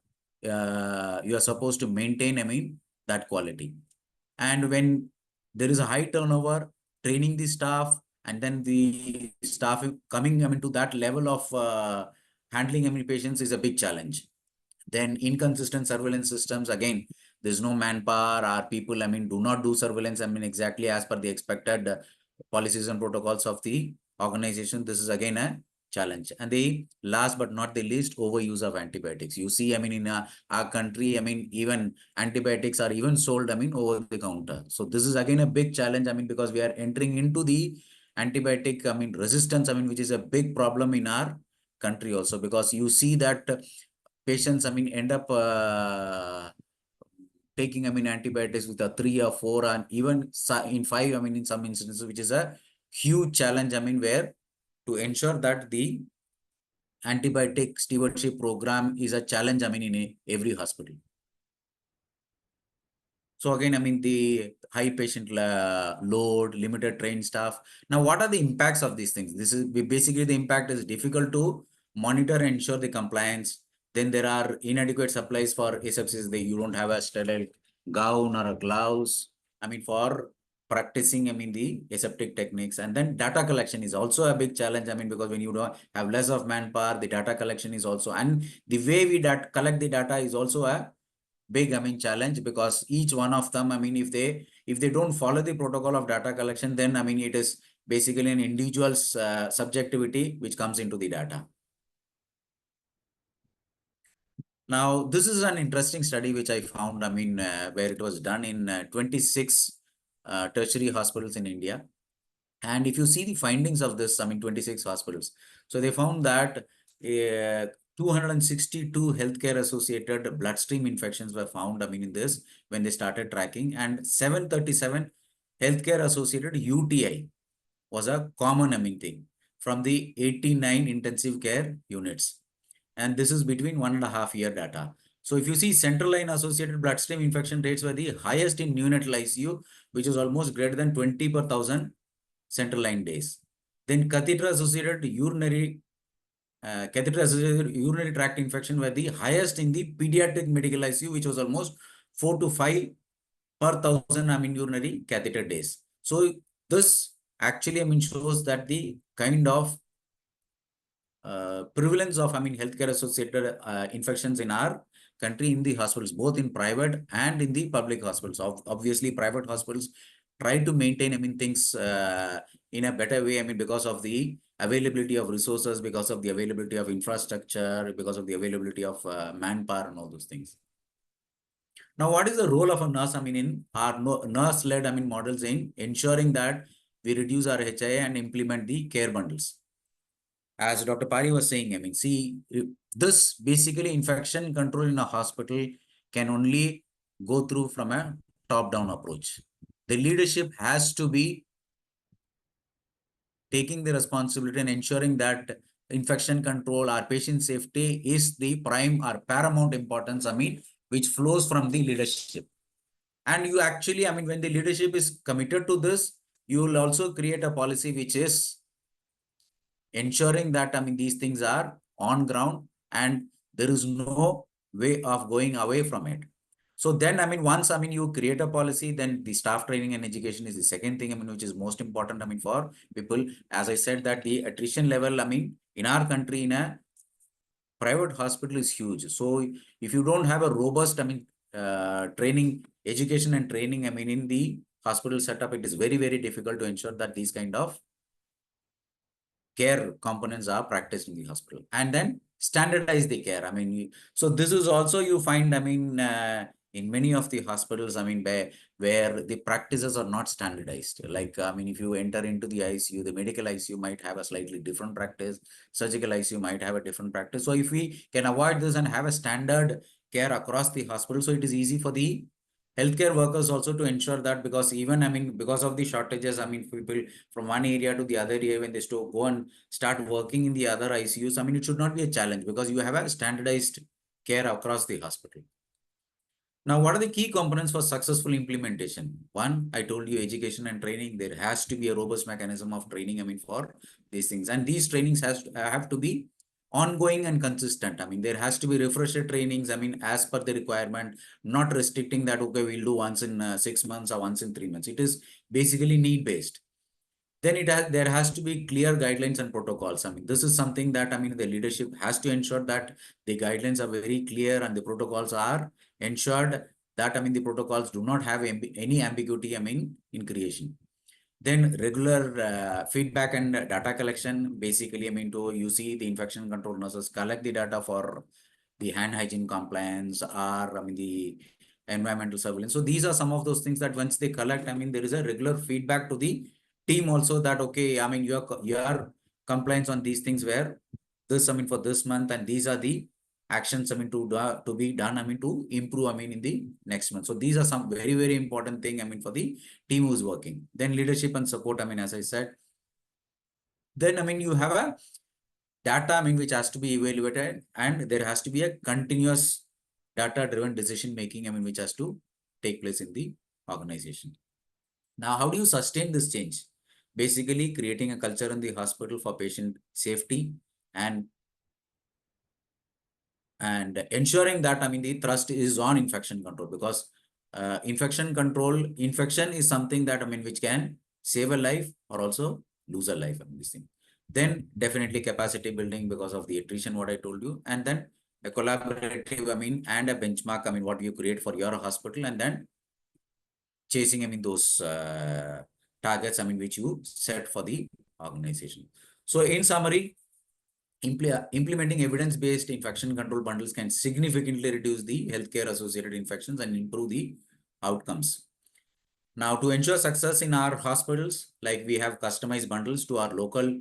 supposed to maintain, I mean, that quality. And when there is a high turnover, training the staff, and then the staff coming, I mean, to that level of handling, I mean, patients is a big challenge. Then inconsistent surveillance systems, again, there's no manpower, or people, I mean, do not do surveillance, I mean, exactly as per the expected policies and protocols of the organization. This is again a challenge. And the last but not the least, overuse of antibiotics. You see, I mean, in our country, I mean, even antibiotics are even sold, I mean, over the counter. So this is again a big challenge, I mean, because we are entering into the antibiotic, I mean, resistance, I mean, which is a big problem in our country also, because you see that patients, I mean, end up taking, I mean, antibiotics with a 3 or 4 and even in 5, I mean, in some instances, which is a huge challenge, I mean, where to ensure that the antibiotic stewardship program is a challenge, I mean, in every hospital. So again, I mean, the high patient load, limited trained staff. Now, what are the impacts of these things? This is basically the impact is difficult to monitor and ensure the compliance. Then there are inadequate supplies for asepsis. You don't have a sterile gown or a gloves. I mean, for practicing, I mean, the aseptic techniques. And then data collection is also a big challenge. I mean, because when you don't have less of manpower, the data collection is also, and the way we collect the data is also a big, I mean, challenge, because each one of them, I mean, if they don't follow the protocol of data collection, then, I mean, it is basically an individual's subjectivity which comes into the data. Now, this is an interesting study which I found, I mean, where it was done in 26 tertiary hospitals in India. And if you see the findings of this, I mean, 26 hospitals. So they found that 262 healthcare associated bloodstream infections were found, I mean, in this, when they started tracking, and 737 healthcare associated UTI was a common, I mean, thing from the 89 intensive care units. And this is between 1.5 year data. So if you see, central line associated bloodstream infection rates were the highest in neonatal ICU, which is almost greater than 20 per 1,000 central line days. Then catheter-associated urinary tract infection were the highest in the pediatric medical ICU, which was almost 4 to 5 per 1,000, I mean, urinary catheter days. So this actually, I mean, shows that the kind of prevalence of, I mean, healthcare associated infections in our country in the hospitals, both in private and in the public hospitals. Obviously, private hospitals try to maintain, I mean, things in a better way, I mean, because of the availability of resources, because of the availability of infrastructure, because of the availability of manpower and all those things. Now, what is the role of a nurse, I mean, in our nurse-led, I mean, models in ensuring that we reduce our HIA and implement the care bundles? As Dr. Pari was saying, I mean, see, this basically infection control in a hospital can only go through from a top-down approach. the leadership has to be taking the responsibility and ensuring that infection control or patient safety is the prime or paramount importance, which flows from the leadership. And you actually, when the leadership is committed to this, you will also create a policy which is ensuring that, these things are on ground and there is no way of going away from it. So then, once, you create a policy, then the staff training and education is the second thing, which is most important, for people. As I said, that the attrition level, in our country, in a private hospital is huge. So if you don't have a robust, training, education and training, in the hospital setup, it is very, very difficult to ensure that these kind of care components are practiced in the hospital, and then standardize the care. So this is also you find, in many of the hospitals, where the practices are not standardized. Like, if you enter into the ICU, the medical ICU might have a slightly different practice, surgical ICU might have a different practice. So if we can avoid this and have a standard care across the hospital, so it is easy for the healthcare workers also to ensure that, because even, because of the shortages, people from one area to the other area, when they go and start working in the other ICUs, it should not be a challenge because you have a standardized care across the hospital. Now, what are the key components for successful implementation? One, I told you, education and training. There has to be a robust mechanism of training, for these things. And these trainings have to be ongoing and consistent. There has to be refresher trainings, as per the requirement, not restricting that, okay, we'll do once in 6 months or once in 3 months. It is basically need-based. Then there has to be clear guidelines and protocols. This is something that, the leadership has to ensure that the guidelines are very clear and the protocols are ensured that, the protocols do not have any ambiguity, in creation. Then regular feedback and data collection, basically, you see the infection control nurses collect the data for the hand hygiene compliance or, the environmental surveillance. So these are some of those things that once they collect, there is a regular feedback to the team also that, okay, your compliance on these things were this, for this month, and these are the actions, to be done, to improve, in the next month. So these are some very, very important thing, for the team who's working. Then leadership and support, as I said. Then, you have a data, which has to be evaluated, and there has to be a continuous data-driven decision making, which has to take place in the organization. Now, how do you sustain this change? Basically, creating a culture in the hospital for patient safety and ensuring that, the thrust is on infection control, because infection is something that, which can save a life or also lose a life, this thing. Then definitely capacity building because of the attrition, what I told you, and then a collaborative, and a benchmark, what you create for your hospital, and then chasing, those targets, which you set for the organization. So in summary, implementing evidence-based infection control bundles can significantly reduce the healthcare-associated infections and improve the outcomes. Now, to ensure success in our hospitals, like we have customized bundles to our local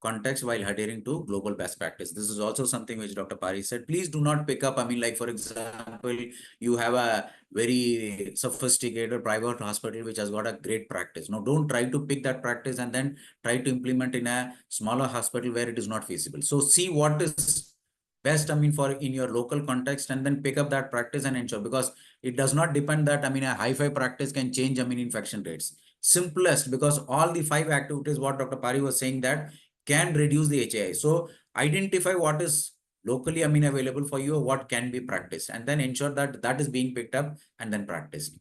context while adhering to global best practice. This is also something which Dr. Pari said. Please do not pick up, like, for example, you have a very sophisticated private hospital which has got a great practice. No, don't try to pick that practice and then try to implement in a smaller hospital where it is not feasible. So see what is best, for in your local context, and then pick up that practice and ensure, because it does not depend that, a high-fi practice can change, infection rates. Simplest, because all the 5 activities, what Dr. Pari was saying, that can reduce the HAI. So identify what is locally, available for you, or what can be practiced, and then ensure that that is being picked up and then practiced.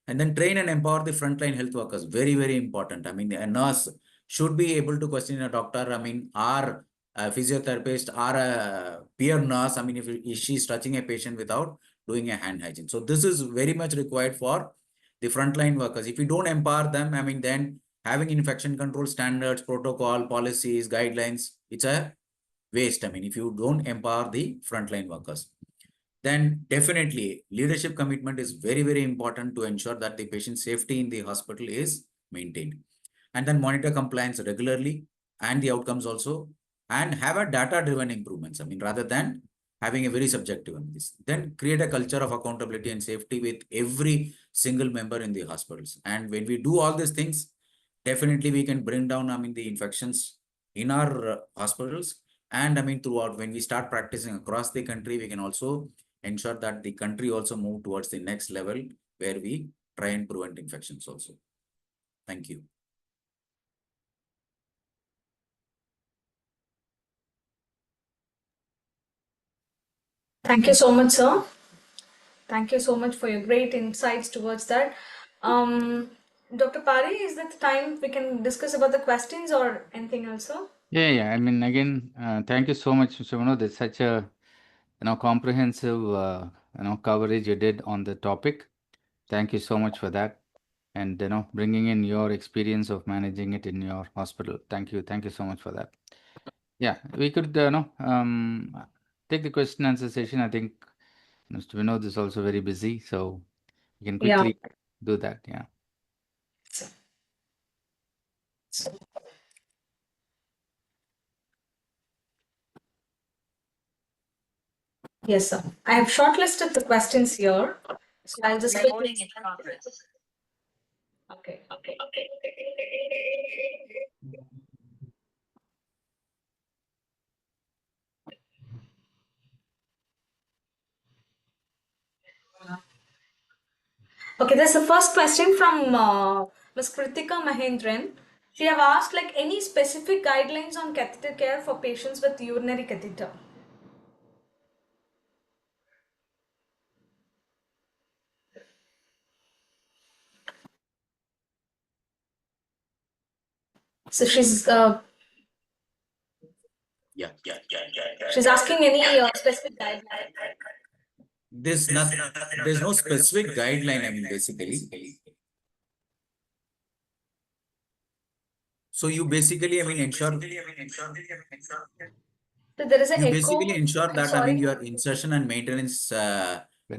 And then train and empower the frontline health workers. Very, very important. A nurse should be able to question a doctor, or a physiotherapist or a peer nurse, if she's touching a patient without doing a hand hygiene. So this is very much required for the frontline workers. If you don't empower them, then having infection control standards, protocol, policies, guidelines, it's a waste. If you don't empower the frontline workers, then definitely leadership commitment is very, very important to ensure that the patient safety in the hospital is maintained. And then monitor compliance regularly and the outcomes also, and have a data-driven improvements. Rather than having a very subjective on this. Then create a culture of accountability and safety with every single member in the hospitals. And when we do all these things, definitely we can bring down, the infections in our hospitals. And throughout, when we start practicing across the country, we can also ensure that the country also move towards the next level where we try and prevent infections also. Thank you. Thank you so much, sir. Thank you so much for your great insights towards that. Dr. Pari, is that the time we can discuss about the questions or anything else, sir? Yeah. Again, thank you so much, Mr. Vinodh. It's such a comprehensive coverage you did on the topic. Thank you so much for that, and bringing in your experience of managing it in your hospital. Thank you so much for that. Yeah, we could take the question answer session. I think Mr. Vinodh is also very busy, so we can quickly do that. Yeah. Yes, sir. I have shortlisted the questions here. So I'll just Recording in progress. Okay. Okay, there's the first question from Ms. Kritika Mahendran. She have asked like any specific guidelines on catheter care for patients with urinary catheter. So she's she's asking any specific guidelines. There's no specific guideline, basically. So you basically, ensure. So there is an You echo. basically ensure I'm that, sorry. your insertion and maintenance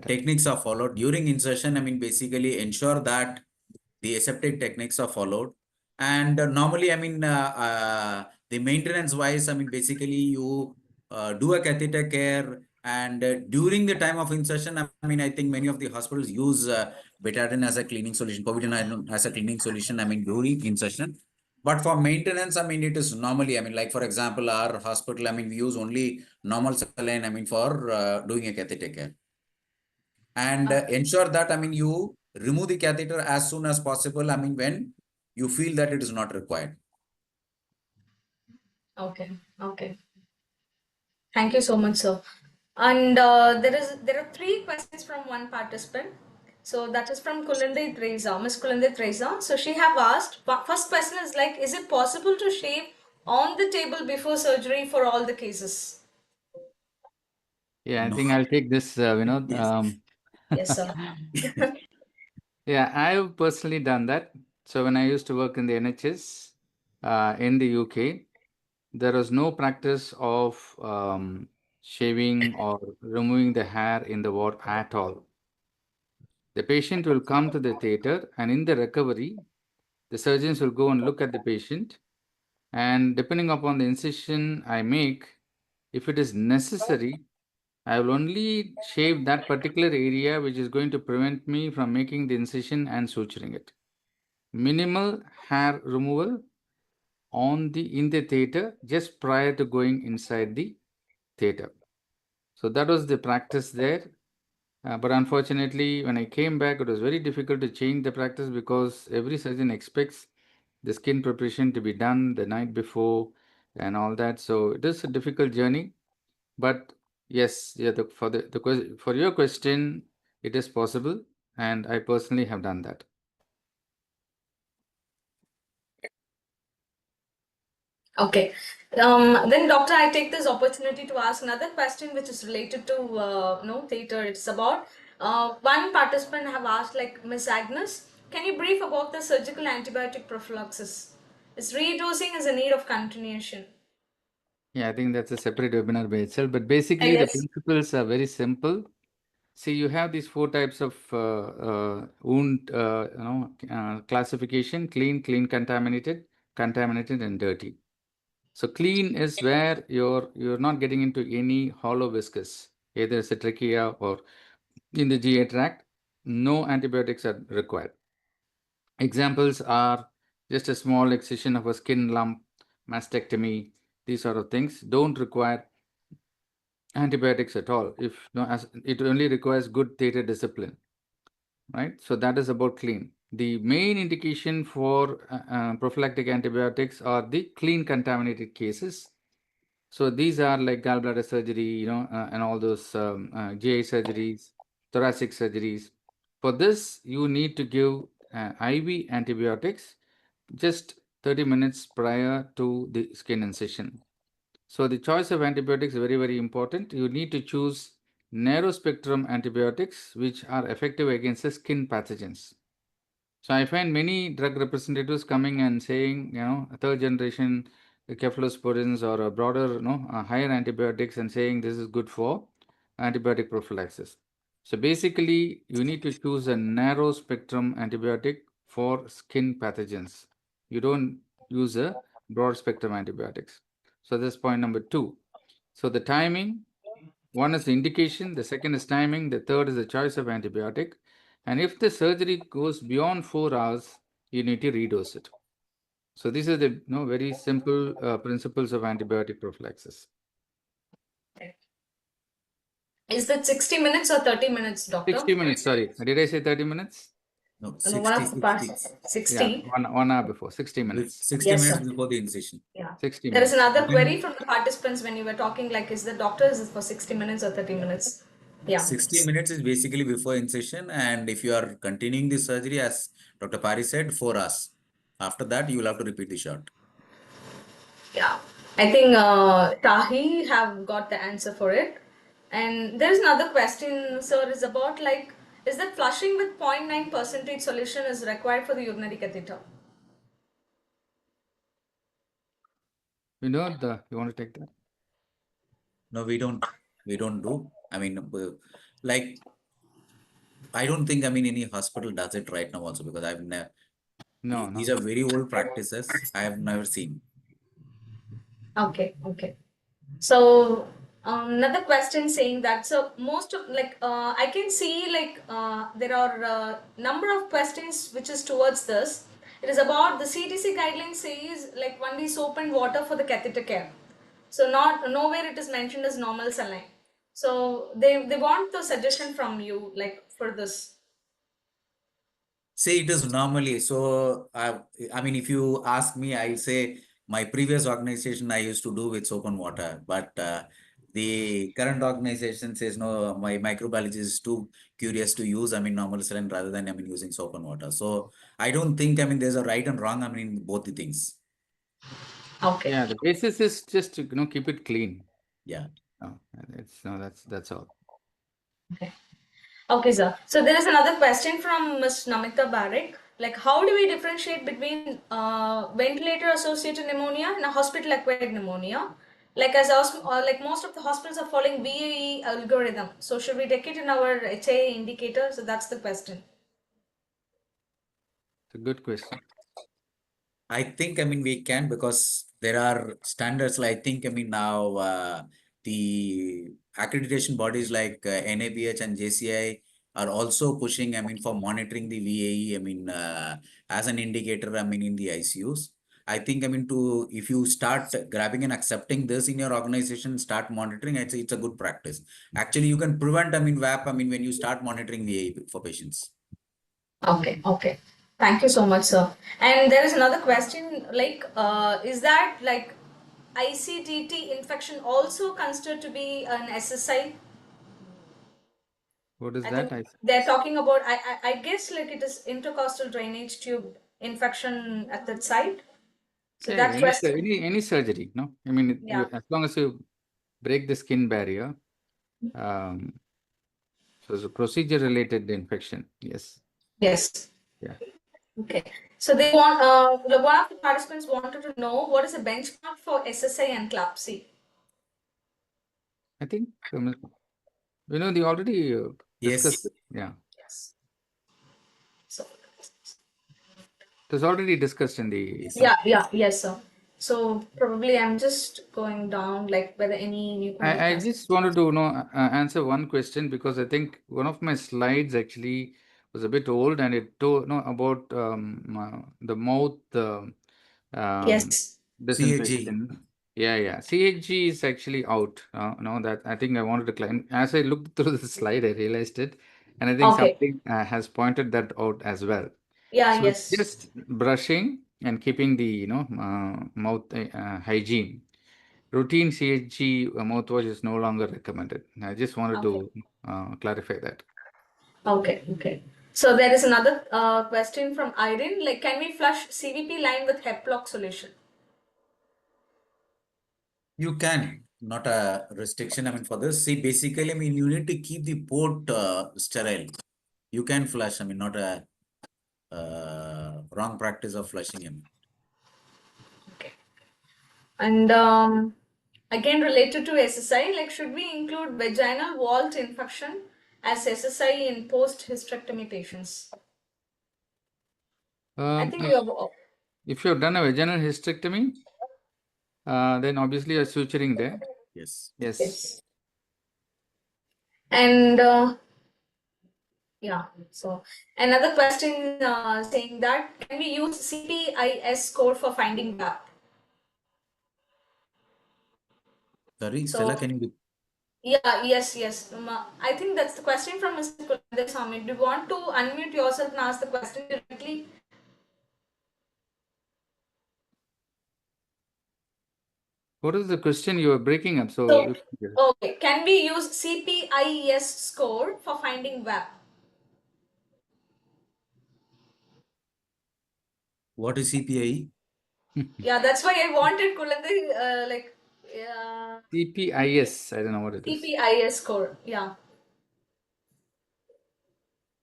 techniques are followed. During insertion, basically ensure that the aseptic techniques are followed. And normally, the maintenance wise, basically you do a catheter care. And during the time of insertion, I think many of the hospitals use betadine as a cleaning solution, povidone as a cleaning solution, during insertion. But for maintenance, it is normally, like for example, our hospital, we use only normal saline, for doing a catheter care. And ensure that, you remove the catheter as soon as possible, when you feel that it is not required. Okay. Thank you so much, sir. And there are 3 questions from one participant. So that is from Kulande Teresa, Miss Kulande Teresa. So she have asked, first question is like, is it possible to shave on the table before surgery for all the cases? Yeah, I No. think I'll take this, Vinodh. Yes, sir. Yeah, I've personally done that. So when I used to work in the NHS in the UK, there was no practice of shaving or removing the hair in the ward at all. The patient will come to the theater, and in the recovery, the surgeons will go and look at the patient. And depending upon the incision I make, if it is necessary, I will only shave that particular area which is going to prevent me from making the incision and suturing it. Minimal hair removal in the theater just prior to going inside the theater. So that was the practice there. But unfortunately, when I came back, it was very difficult to change the practice because every surgeon expects the skin preparation to be done the night before and all that. So it is a difficult journey. But yes, for your question, it is possible, and I personally have done that. Okay. Then, doctor, I take this opportunity to ask another question which is related to theater. It's about one participant have asked, like Miss Agnes, can you brief about the surgical antibiotic prophylaxis? Is redosing as a need of continuation? Yeah, I think that's a separate webinar by itself. But basically, the principles are very simple. See, you have these 4 types of wound classification: clean, contaminated, and dirty. So clean is where you're not getting into any hollow viscous. either it's a trachea or in the GI tract, no antibiotics are required. Examples are just a small excision of a skin lump, mastectomy, these sort of things don't require antibiotics at all. If no, as it only requires good theater discipline, right? So that is about clean. The main indication for prophylactic antibiotics are the clean contaminated cases. So these are like gallbladder surgery, and all those GI surgeries, thoracic surgeries. For this, you need to give IV antibiotics just 30 minutes prior to the skin incision. So the choice of antibiotics is very, very important. You need to choose narrow spectrum antibiotics which are effective against the skin pathogens. So I find many drug representatives coming and saying, a third generation cephalosporins or a broader, higher antibiotics and saying this is good for antibiotic prophylaxis. So basically, you need to choose a narrow spectrum antibiotic for skin pathogens. You don't use a broad spectrum antibiotics. So that's point number 2. So the timing, one is the indication, the second is timing, the third is the choice of antibiotic. And if the surgery goes beyond 4 hours, you need to redose it. So these are the very simple principles of antibiotic prophylaxis. Is that 60 minutes or 30 minutes, doctor? 60 minutes, sorry. Did I say 30 minutes? No, No, 60, one of the 60. parts, 60. Yeah, 1 hour before, 60 minutes. 60 Yes, minutes sir. before the incision. Yeah. 60 There is minutes. another query from the participants when you were talking, like, is the doctor, is it for 60 minutes or 30 minutes? Yeah. 60 minutes is basically before incision, and if you are continuing the surgery, as Dr. Pari said, 4 hours. After that, you will have to repeat the shot. Yeah. I think Tahi have got the answer for it. And there's another question, sir, is about like, is that flushing with 0.9% solution is required for the urinary catheter? Vinodh, you want to take that? No, we don't do. I mean, like, I don't think, any hospital does it right now also, because I've never, No. these are very old practices. I have never seen. Okay, okay. So another question saying that, so most of like I can see like there are number of questions which is towards this. It is about the CDC guidelines says like only soap and water for the catheter care. So not nowhere it is mentioned as normal saline. So they want the suggestion from you like for this. Say it is normally. So, if you ask me, I'll say my previous organization I used to do with soap and water, but the current organization says no, my microbiologist is too curious to use, normal saline rather than, using soap and water. So, I don't think, there's a right and wrong, in both the things. Okay. Yeah, the basis is just to keep it clean. Yeah. That's all. Okay. Okay, sir. So there is another question from Ms. Namita Barak. Like, how do we differentiate between ventilator-associated pneumonia and a hospital-acquired pneumonia? Like, like most of the hospitals are following VAE algorithm. So should we take it in our HA indicator? So that's the question. It's a good question. I think, we can, because there are standards. Like, I think, now the accreditation bodies like NABH and JCI are also pushing, for monitoring the VAE, as an indicator, in the ICUs. I think, if you start grabbing and accepting this in your organization, start monitoring, it's a good practice. Actually, you can prevent, VAP, when you start monitoring VAE for patients. Okay, okay. Thank you so much, sir. And there is another question, like, is that like ICDT infection also considered to be an SSI? What is I that? think they're talking about, I guess like it is intercostal drainage tube infection at that site. So Yeah, that question, any surgery, no? yeah. As long as you break the skin barrier, so it's a procedure-related infection. Yes. Yes. Yeah. Okay. So they want, one of the participants wanted to know what is the benchmark for SSI and CLABSI? I think, they already discussed Yes. it. Yeah. Yes. So It was already discussed in the. yeah, yes, sir. So probably I'm just going down, like whether any newcomer I has. just wanted to answer one question, because I think one of my slides actually was a bit old, and it told about the mouth Yes. CAG. disinfection. Yeah. CHG is actually out. That I think I wanted to claim. As I looked through the slide, I realized it, and I think Okay. something has pointed that out as well. Yeah. So it's Yes. just brushing and keeping the mouth hygiene. Routine CHG mouthwash is no longer recommended. I just wanted Okay. to clarify that. Okay. Okay. So there is another question from Irene. Like, can we flush CVP line with Heplock solution? You can, not a restriction. I mean, for this, see, basically, I mean, you need to keep the port sterile. You can flush. I mean, not a wrong practice of flushing him. Okay. And again, related to SSI, like, should we include vaginal vault infection as SSI in post-hysterectomy patients? I think you have. If you have done a vaginal hysterectomy, then obviously you're suturing there. Yes. Yes. Yes. And yeah, so another question saying that can we use CPIS score for finding gap? Sorry, So Stella, can you? yeah, yes. I think that's the question from Mr. Kulandeswamy. Do you want to unmute yourself and ask the question directly? What is the question? You are breaking up. So okay, can we use CPIS score for finding VAP? What is CPI? Yeah, that's why I wanted Kulande like CPIS, I don't know what it is. CPIS score. Yeah.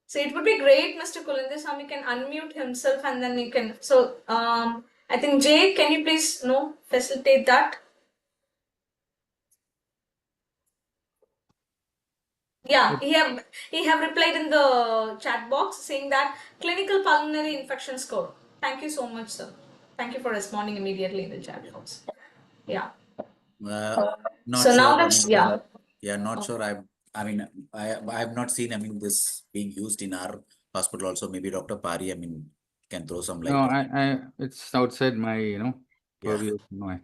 So it would be great, Mr. Kulindeswamy can unmute himself and then you can. So I think Jay, can you please facilitate that? Yeah, he have replied in the chat box saying that clinical pulmonary infection score. Thank you so much, sir. Thank you for responding immediately in the chat box. Yeah. Not So now sure. I that's mean, yeah. not sure. I mean, I have not seen. I mean, this being used in our hospital also. Maybe Dr. Pari, I mean, can throw some No, light on. it's outside my, Yeah. purview. No, and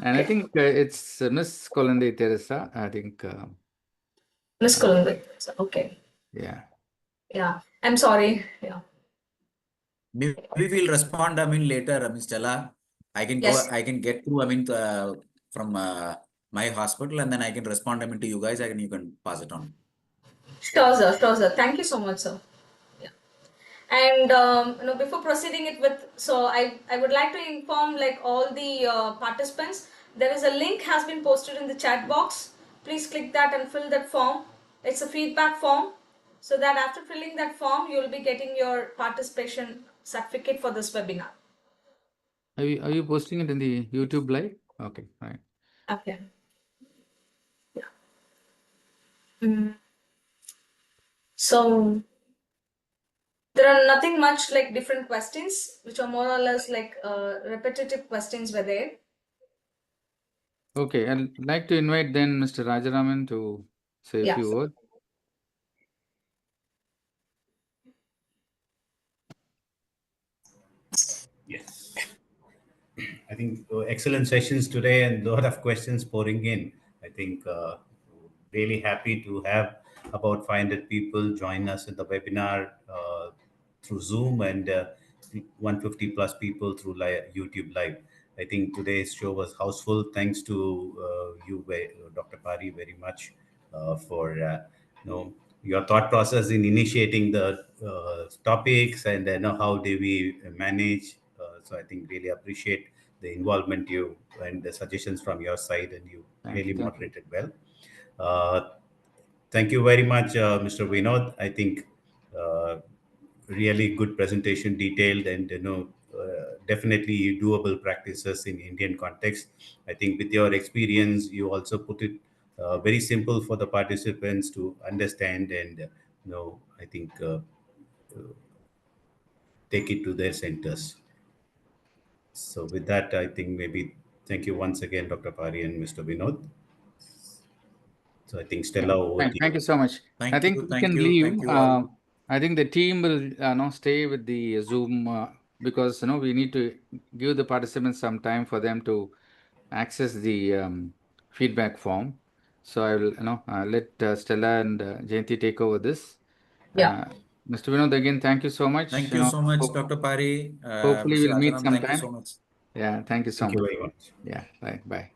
I Okay. think it's Miss Colinde Teresa. I think, Miss Kulinde. Okay. yeah. Yeah. I'm sorry. Yeah. Maybe we'll respond. I mean, later. I mean, Stella, I can go. Yes. I can get through. I mean, from my hospital, and then I can respond. I mean, to you guys. You can pass it on. Sure, sir. Sure, sir. Thank you so much, sir. Yeah. And before proceeding it with, so I would like to inform like all the participants. There is a link has been posted in the chat box. Please click that and fill that form. It's a feedback form, so that after filling that form, you will be getting your participation certificate for this webinar. Are you posting it in the YouTube live? Okay, right. Okay. Yeah. So there are nothing much like different questions, which are more or less like repetitive questions were there. Okay, I'd like to invite then Mr. Rajaraman to say a Yeah. few words. Yes. I think excellent sessions today and a lot of questions pouring in. I think really happy to have about 500 people join us in the webinar through Zoom and 150 plus people through YouTube Live. I think today's show was houseful. Thanks to Dr. Pari, very much for your thought process in initiating the topics and how do we manage. So I think really appreciate the involvement you and the suggestions from your side, and you Thank really you. Thank you. moderated well. Thank you very much, Mr. Vinodh. I think really good presentation, detailed, and definitely doable practices in Indian context. I think with your experience, you also put it very simple for the participants to understand, and I think take it to their centers. So with that, I think maybe thank you once again, Dr. Pari and Mr. Vinod. So I think Yeah. Stella, over to Thank you. you so much. I think we can leave. Thank you all. I think the team will stay with the Zoom because we need to give the participants some time for them to access the feedback form. So I will let Stella and Jayanti take over this. Yeah. Mr. Vinod, again, thank you so much. Thank you so much, Dr. Pari. Hopefully Mr. we'll meet Rajaram, thank you sometime. so much. Yeah, thank you so Thank you much. very much. Yeah, bye.